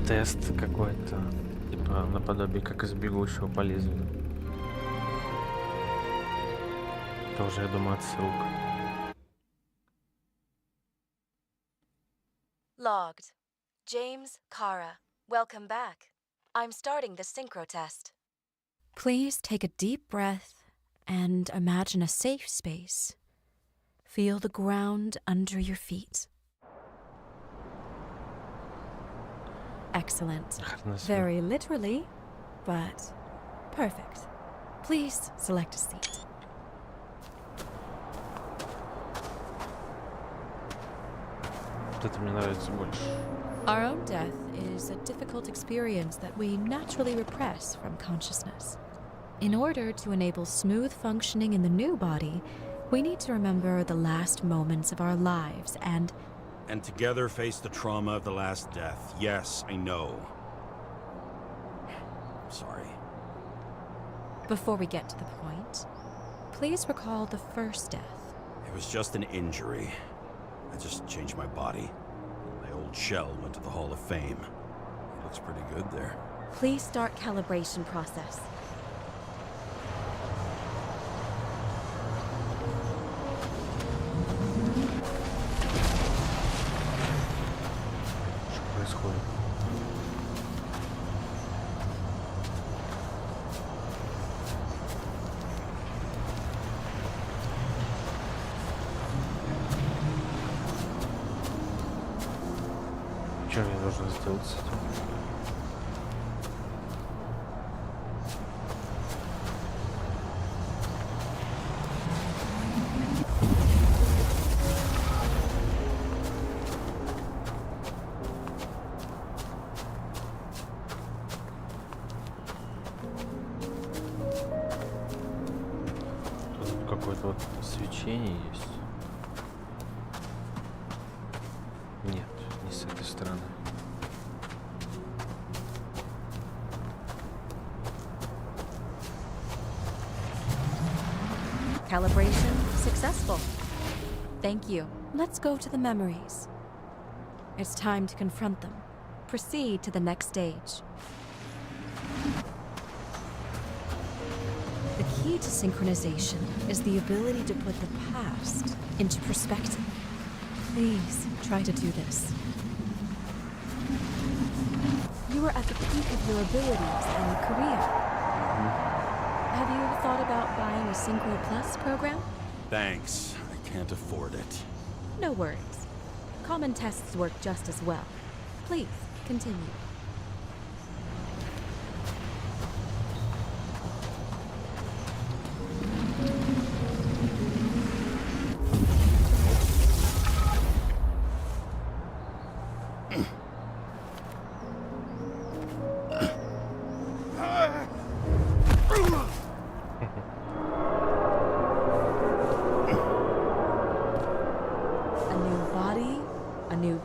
Тест какой-то, типа наподобие как из бегущего по лезвию. Тоже, я думаю, отсылка. Logged. James Karrы. Welcome back. I'm starting the synchro test. Please take a deep breath and imagine a safe space. Feel the ground under your feet. Excellent. Very literally, but perfect. Please select a seat. Вот это мне нравится больше. Our own death is a difficult experience that we naturally repress from consciousness. In order to enable smooth functioning in the new body, we need to remember the last moments of our lives and together face the trauma of the last death. Yes, I know. I'm sorry. before we get to the point, please recall the first death. It was just an injury. I just changed my body. My old shell went to the Hall of Fame. It looks pretty good there. Please start calibration process. Что происходит? Что я должен сделать с этим? Тут какое-то вот свечение есть. Нет, не с этой стороны. Calibration successful. Thank you. Let's go to the memories. It's time to confront them. Proceed to the next stage. The key to synchronization is the ability to put the past into perspective. Please try to do this. You are at the peak of your abilities and career. Have you thought about buying a Synchro Plus program? Thanks. I can't afford it. No worries. Common tests work just as well. Please, continue.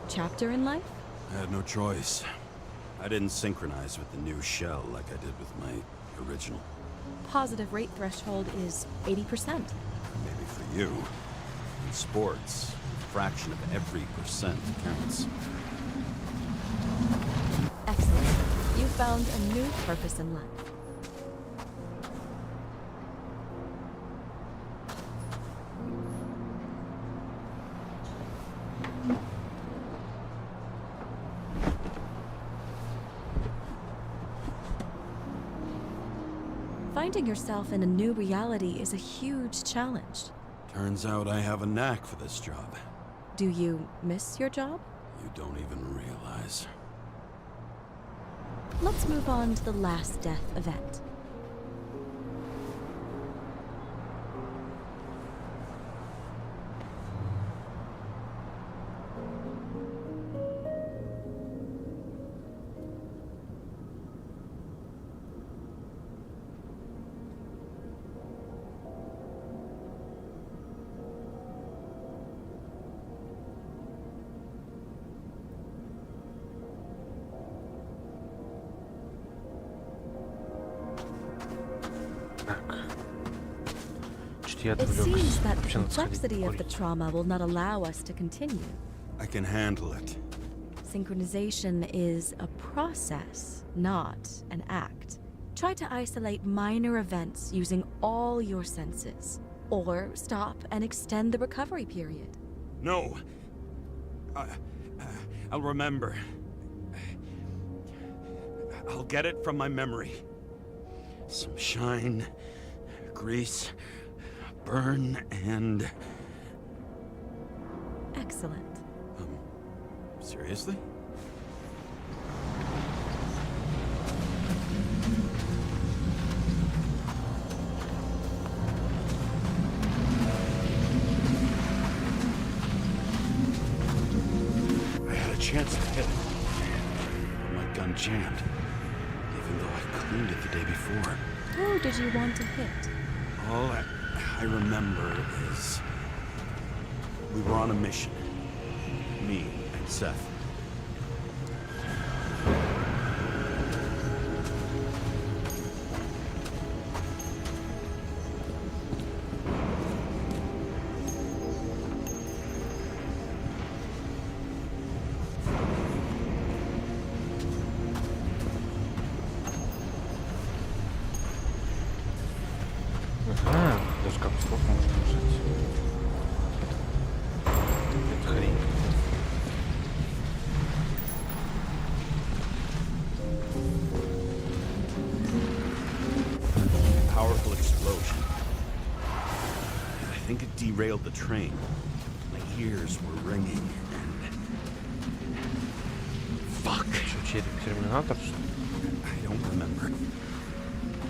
Chapter in life? I had no choice. I didn't synchronize with the new shell like I did with my original. Positive rate threshold is 80%. Maybe for you. In sports, a fraction of every percent counts. Excellent. You found a new purpose in life. Finding yourself in a new reality is a huge challenge. Turns out I have a knack for this job. Do you miss your job? You don't even realize. Let's move on to the last death event. It seems that the complexity of the trauma will not allow us to continue. I can handle it. synchronization is a process, not an act. Try to isolate minor events using all your senses, or stop and extend the recovery period. No. I'll remember. I'll get it from my memory. Some shine, grease, burn, and... Excellent. Seriously? I had a chance to hit it. My gun jammed, even though I cleaned it the day before. Who did you want to hit? All I remember is we were on a mission. Me and Seth. Ага, даже как слов можно нажать. Это хрень. Powerful explosion. I think it derailed the train. My ears were ringing and... Fuck! Что, чей-то терминатор, что ли? I don't remember.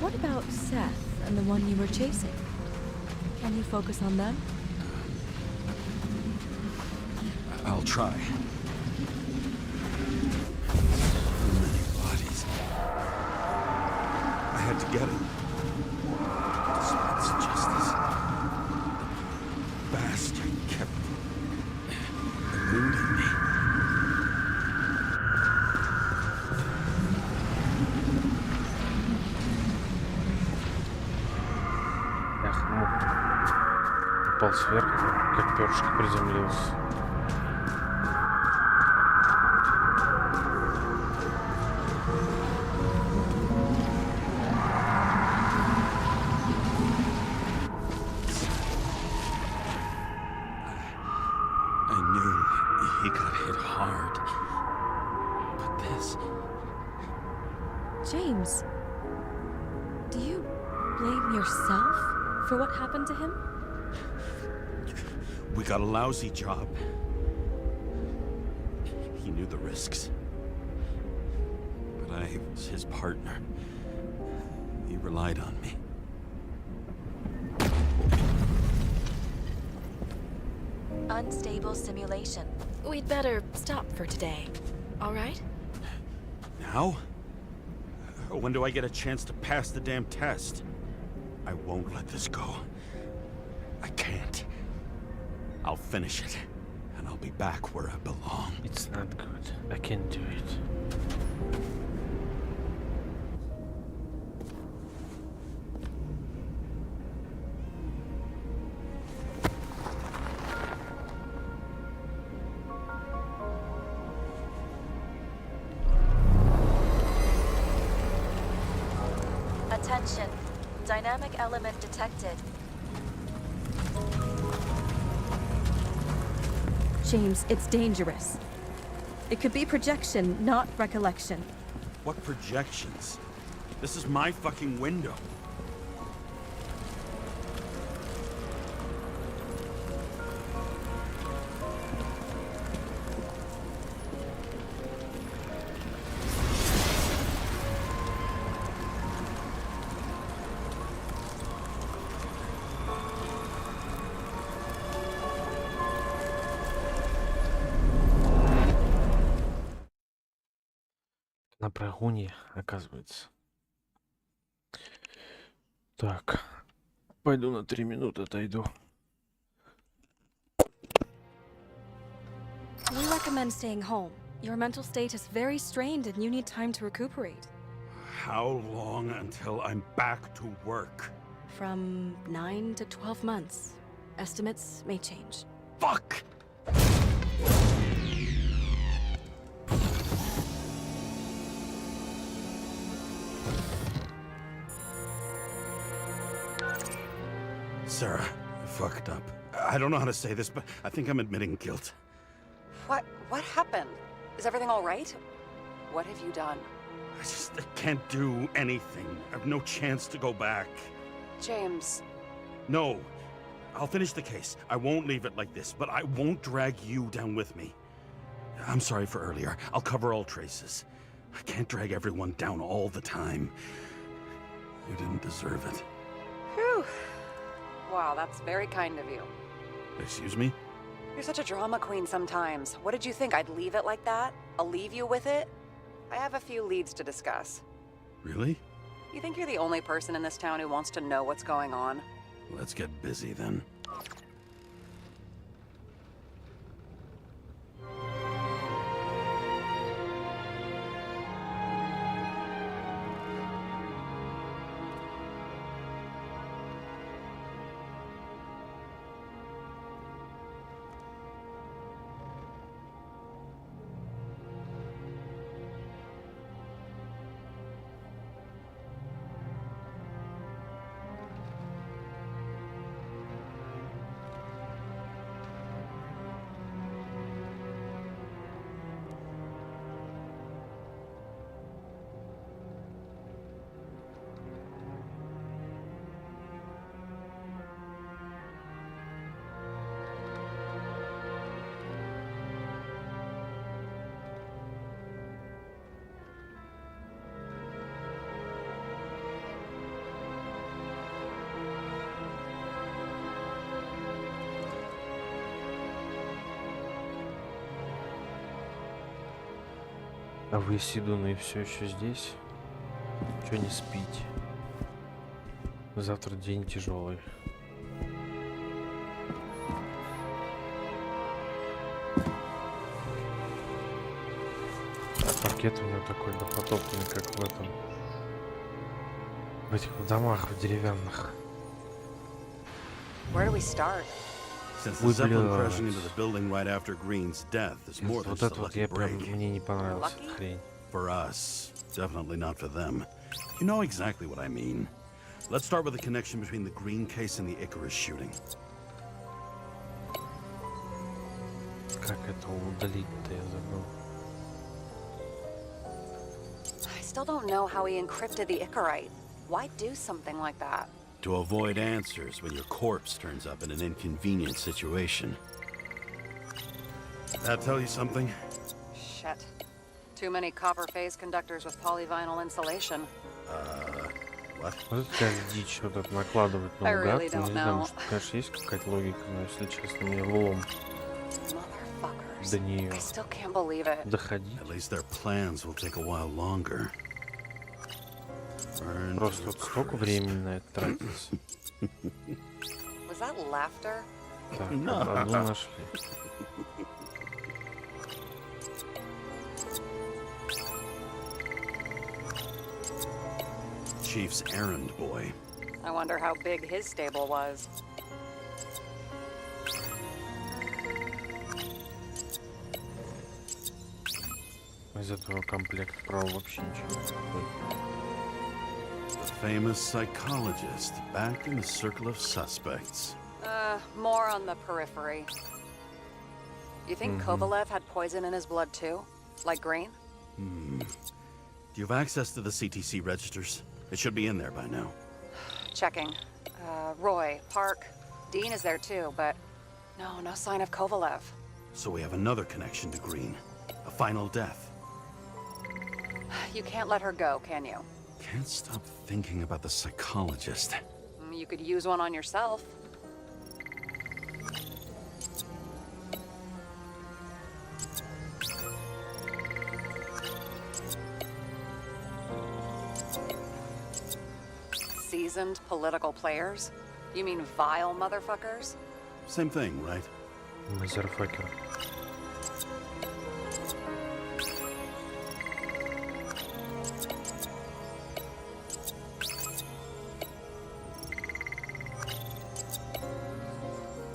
What about Seth and the one you were chasing? Can you focus on them? I'll try. Too many bodies. I had to get him. Dispense justice. The bastard kept eluding me. Эх, ну, упал сверху, как перышко приземлился. I knew he got hit hard. But this... James, do you blame yourself for what happened to him? We got a lousy job. He knew the risks. But I was his partner. He relied on me. Unstable simulation. We'd better stop for today, all right? Now? When do I get a chance to pass the damn test? I won't let this go. I can't. I'll finish it, and I'll be back where I belong. It's not good. I can't do it. Attention. Dynamic element detected. James, it's dangerous. It could be projection, not recollection. What projections? This is my fucking window. На прогуне, оказывается. Так, пойду на 3 минуты отойду. We recommend staying home. Your mental state is very strained and you need time to recuperate. How long until I'm back to work? From 9 to 12 months. Estimates may change. Fuck! Sarah, I fucked up. I don't know how to say this, but I think I'm admitting guilt. What happened? Is everything all right? What have you done? I can't do anything. I have no chance to go back. James. No. I'll finish the case. I won't leave it like this, but I won't drag you down with me. I'm sorry for earlier. I'll cover all traces. I can't drag everyone down all the time. You didn't deserve it. Whew. Wow, that's very kind of you. Excuse me? You're such a drama queen sometimes. What did you think, I'd leave it like that? I'll leave you with it? I have a few leads to discuss. Really? You think you're the only person in this town who wants to know what's going on? Let's get busy then. А вы, Сидуны, все еще здесь? Чё не спите? Завтра день тяжелый. Паркет у меня такой допотопный, как в этом. В этих домах в деревянных. Where do we start? Since the Zeppelin crashing into the building right after Green's death is more than Вот just это a вот я lucky прям, break. мне не понравилась эта хрень. For us, definitely not for them. You know exactly what I mean. Let's start with the connection between the Green case and the Icarus shooting. Как это удалить-то, я забыл. I still don't know how he encrypted the Icarite. Why do something like that? To avoid answers when your corpse turns up in an inconvenient situation. That tell you something? Shit. Too many copper phase conductors with polyvinyl insulation. What? Вот это такая дичь, вот это накладывать I наугад. really Ну, don't не знаю, know. может, конечно, есть какая-то логика, но, если честно, мне влом Motherfuckers. до нее I still can't believe it. доходить. At least their plans will take a while longer. Burn Просто to вот столько crisp. времени на это тратится. Was that laughter? Так, одну нашли. Chief's errand boy. I wonder how big his stable was. Из этого комплекта права вообще ничего не подходит. The famous psychologist back in the circle of suspects. More on the periphery. You think Kovalev had poison in his blood too? Like Green? Do you have access to the CTC registers? It should be in there by now. Checking. Roy, Park, Dean is there too, but no sign of Kovalev. So we have another connection to Green. A final death. You can't let her go, can you? Can't stop thinking about the psychologist. You could use one on yourself. Seasoned political players? You mean vile motherfuckers? Same thing, right? Мазерфакер.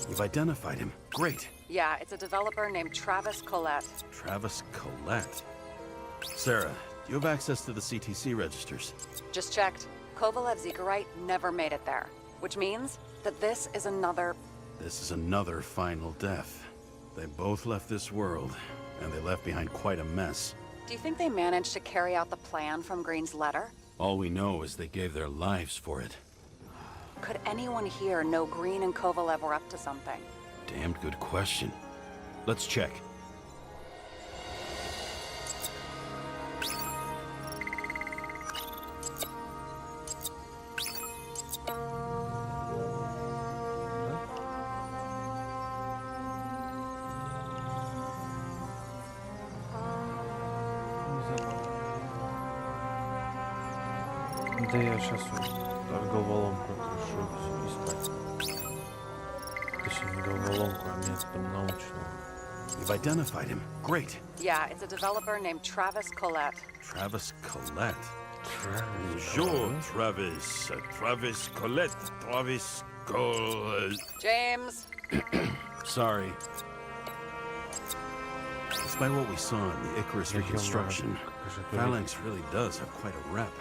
You've identified him. Great. Yeah, it's a developer named Travis Collette. Travis Collette. Sarah, do you have access to the CTC registers? Just checked. Kovalev's Icarite never made it there, which means that this is another... This is another final death. They both left this world, and they left behind quite a mess. Do you think they managed to carry out the plan from Green's letter? All we know is they gave their lives for it. Could anyone here know Green and Kovalev were up to something? Damned good question. Let's check. Да я сейчас головоломку решу искать. Точнее, не головоломку, а методом научного. You've identified him. Great. Yeah, it's a developer named Travis Collette. Travis Collette. Bonjour, Travis. Travis Collette. Travis Collette. James! Sorry. Despite what we saw in the Icarus reconstruction, Phalanx really does have quite a rep.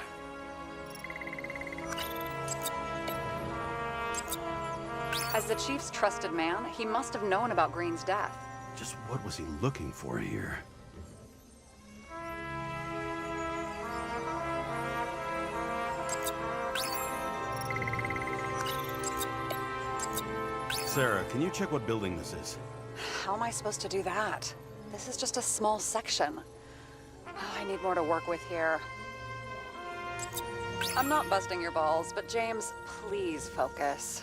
As the Chief's trusted man, he must have known about Green's death. Just what was he looking for here? Sarah, can you check what building this is? How am I supposed to do that? This is just a small section. I need more to work with here. I'm not busting your balls, but James, please focus.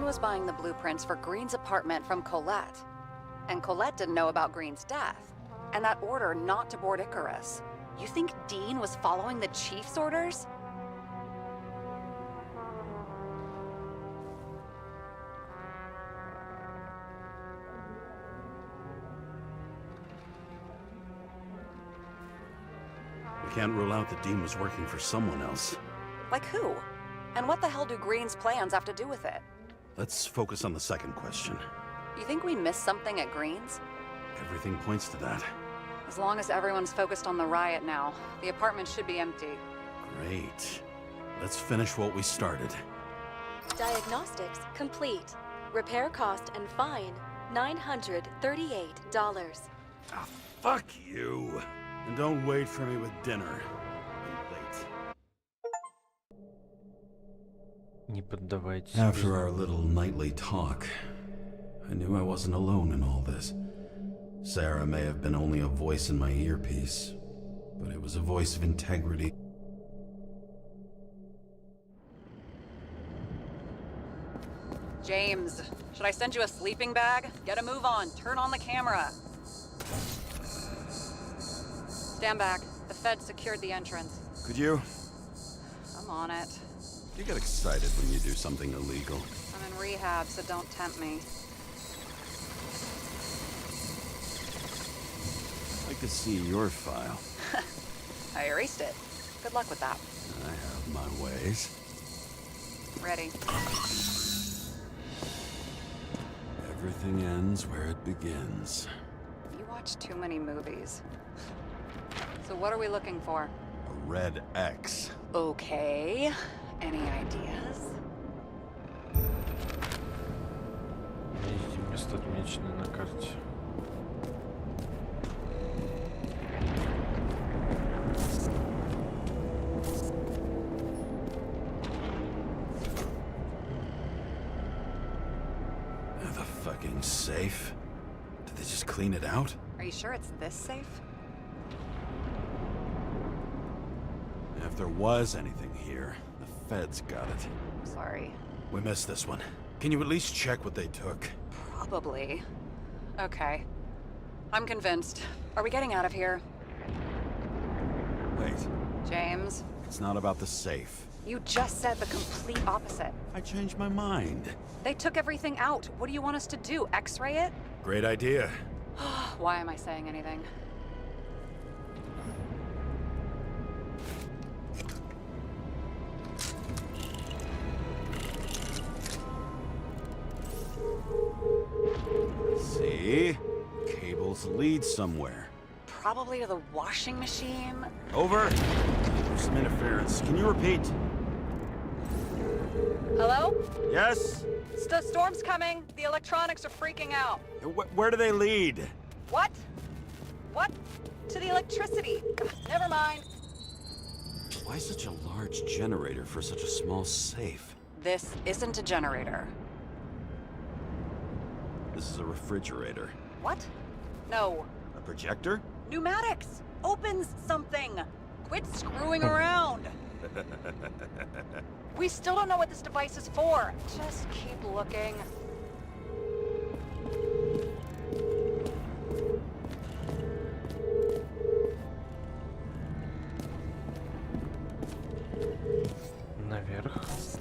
Was buying the blueprints for Green's apartment from Colette. And Colette didn't know about Green's death. And that order not to board Icarus. You think Dean was following the Chief's orders? We can't rule out that Dean was working for someone else. Like who? And what the hell do Green's plans have to do with it? Let's focus on the second question. You think we missed something at Green's? Everything points to that. As long as everyone's focused on the riot now, the apartment should be empty. Great. Let's finish what we started. Diagnostics complete. Repair cost and fine, $938. Ah, fuck you! And don't wait for me with dinner. After our little nightly talk, I knew I wasn't alone in all this. Sarah may have been only a voice in my earpiece, but it was a voice of integrity. James, should I send you a sleeping bag? Get a move on. Turn on the camera. Stand back. The Fed secured the entrance. Could you? I'm on it. You get excited when you do something illegal. I'm in rehab, so don't tempt me. I could see your file. I erased it. Good luck with that. I have my ways. Ready. Everything ends where it begins. You watch too many movies. So what are we looking for? A red X. Okay. Any ideas? Найдите место, отмеченное на карте. The fucking safe? Did they just clean it out? Are you sure it's this safe? If there was anything here, the Feds got it. Sorry. We missed this one. Can you at least check what they took? Probably. Okay. I'm convinced. Are we getting out of here? Wait. James? It's not about the safe. You just said the complete opposite. I changed my mind. They took everything out. What do you want us to do? X-ray it? Great idea. Why am I saying anything? See? Cables lead somewhere. Probably to the washing machine. Over. There's some interference. Can you repeat? Hello? Yes? The storm's coming. The electronics are freaking out. Where do they lead? What? What? To the electricity. Never mind. Why such a large generator for such a small safe? This isn't a generator. This is a refrigerator. What? No. A projector? Pneumatics! Opens something! Quit screwing around! We still don't know what this device is for. Just keep looking. Наверх.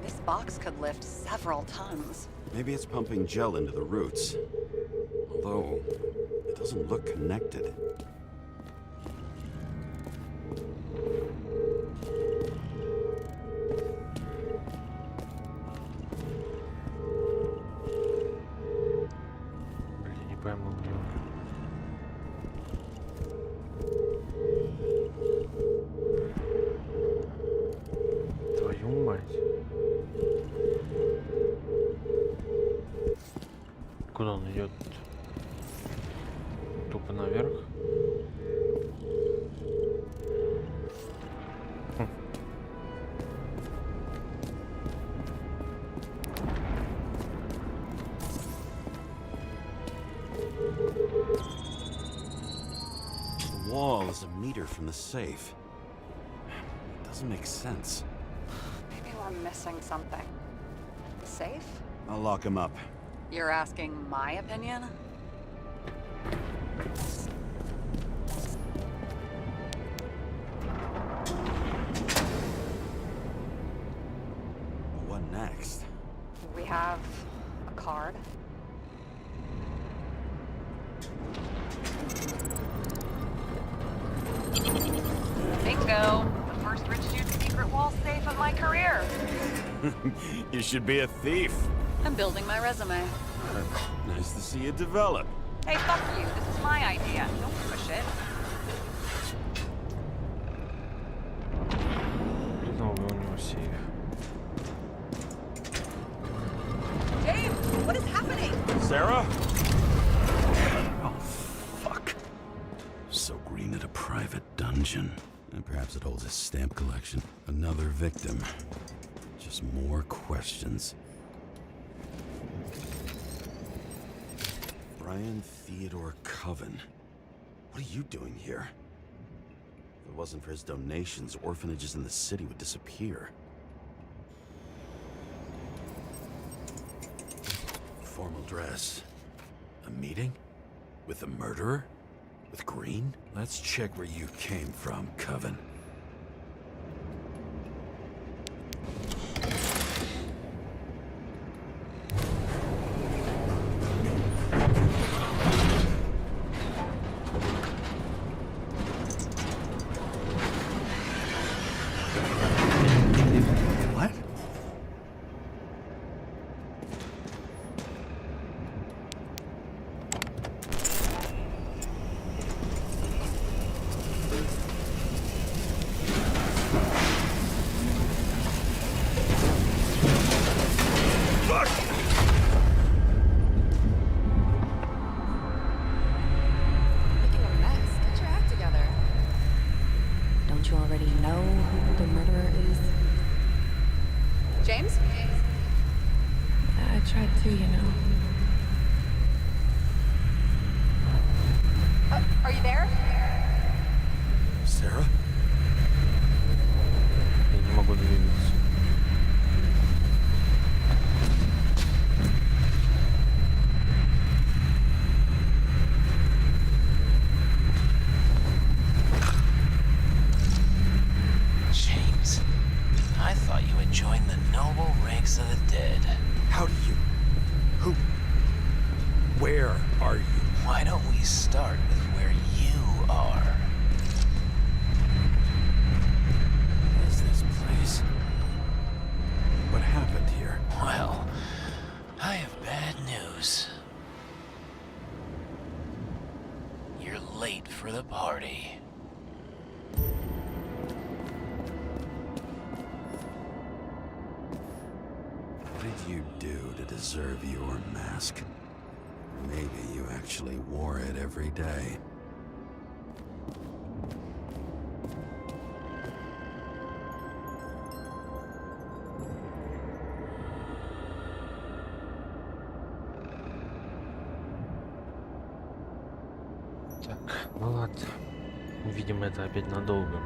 This box could lift several tons. Maybe it's pumping gel into the roots. Although, it doesn't look connected. Блин, не пойму. Твою мать. Куда он идет? Тупо наверх. The wall is a meter from the safe. It doesn't make sense. Maybe we're missing something. The safe? I'll lock him up. You're asking my opinion? What next? We have a card. Bingo! The first rich dude's secret wall safe of my career. You should be a thief. I'm building my resume. Nice to see you develop. Hey, fuck you. This is my idea. Don't push it. Новый у него сейф. James, what is happening? Sarah? Oh, fuck. So green at a private dungeon. And perhaps it holds a stamp collection. Another victim. Just more questions. Brian Theodore Coven. What are you doing here? If it wasn't for his donations, orphanages in the city would disappear. Formal dress. A meeting? With a murderer? With Green? Let's check where you came from, Coven. What? Making a mess. Get your act together. Don't you already know who the murderer is? James? I tried to, you know. Are you there? Sarah? Я не могу двигаться. James, I thought you had joined the noble ranks of the dead. How do you... Who... Where are you? Why don't we start with where you are? What is this place? What happened here? Well, I have bad news. for the party. What did you do to deserve your mask? Maybe you actually wore it every day. Так, ну ладно. Видимо, это опять надолго.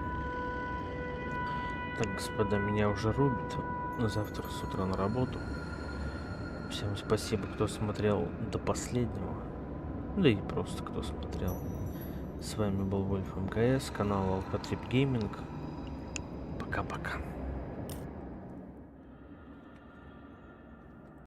Так, господа, меня уже рубят. Завтра с утра на работу. Всем спасибо, кто смотрел до последнего. Да и просто кто смотрел. С вами был Wolfmks, канал Алко Гейминг. Пока-пока.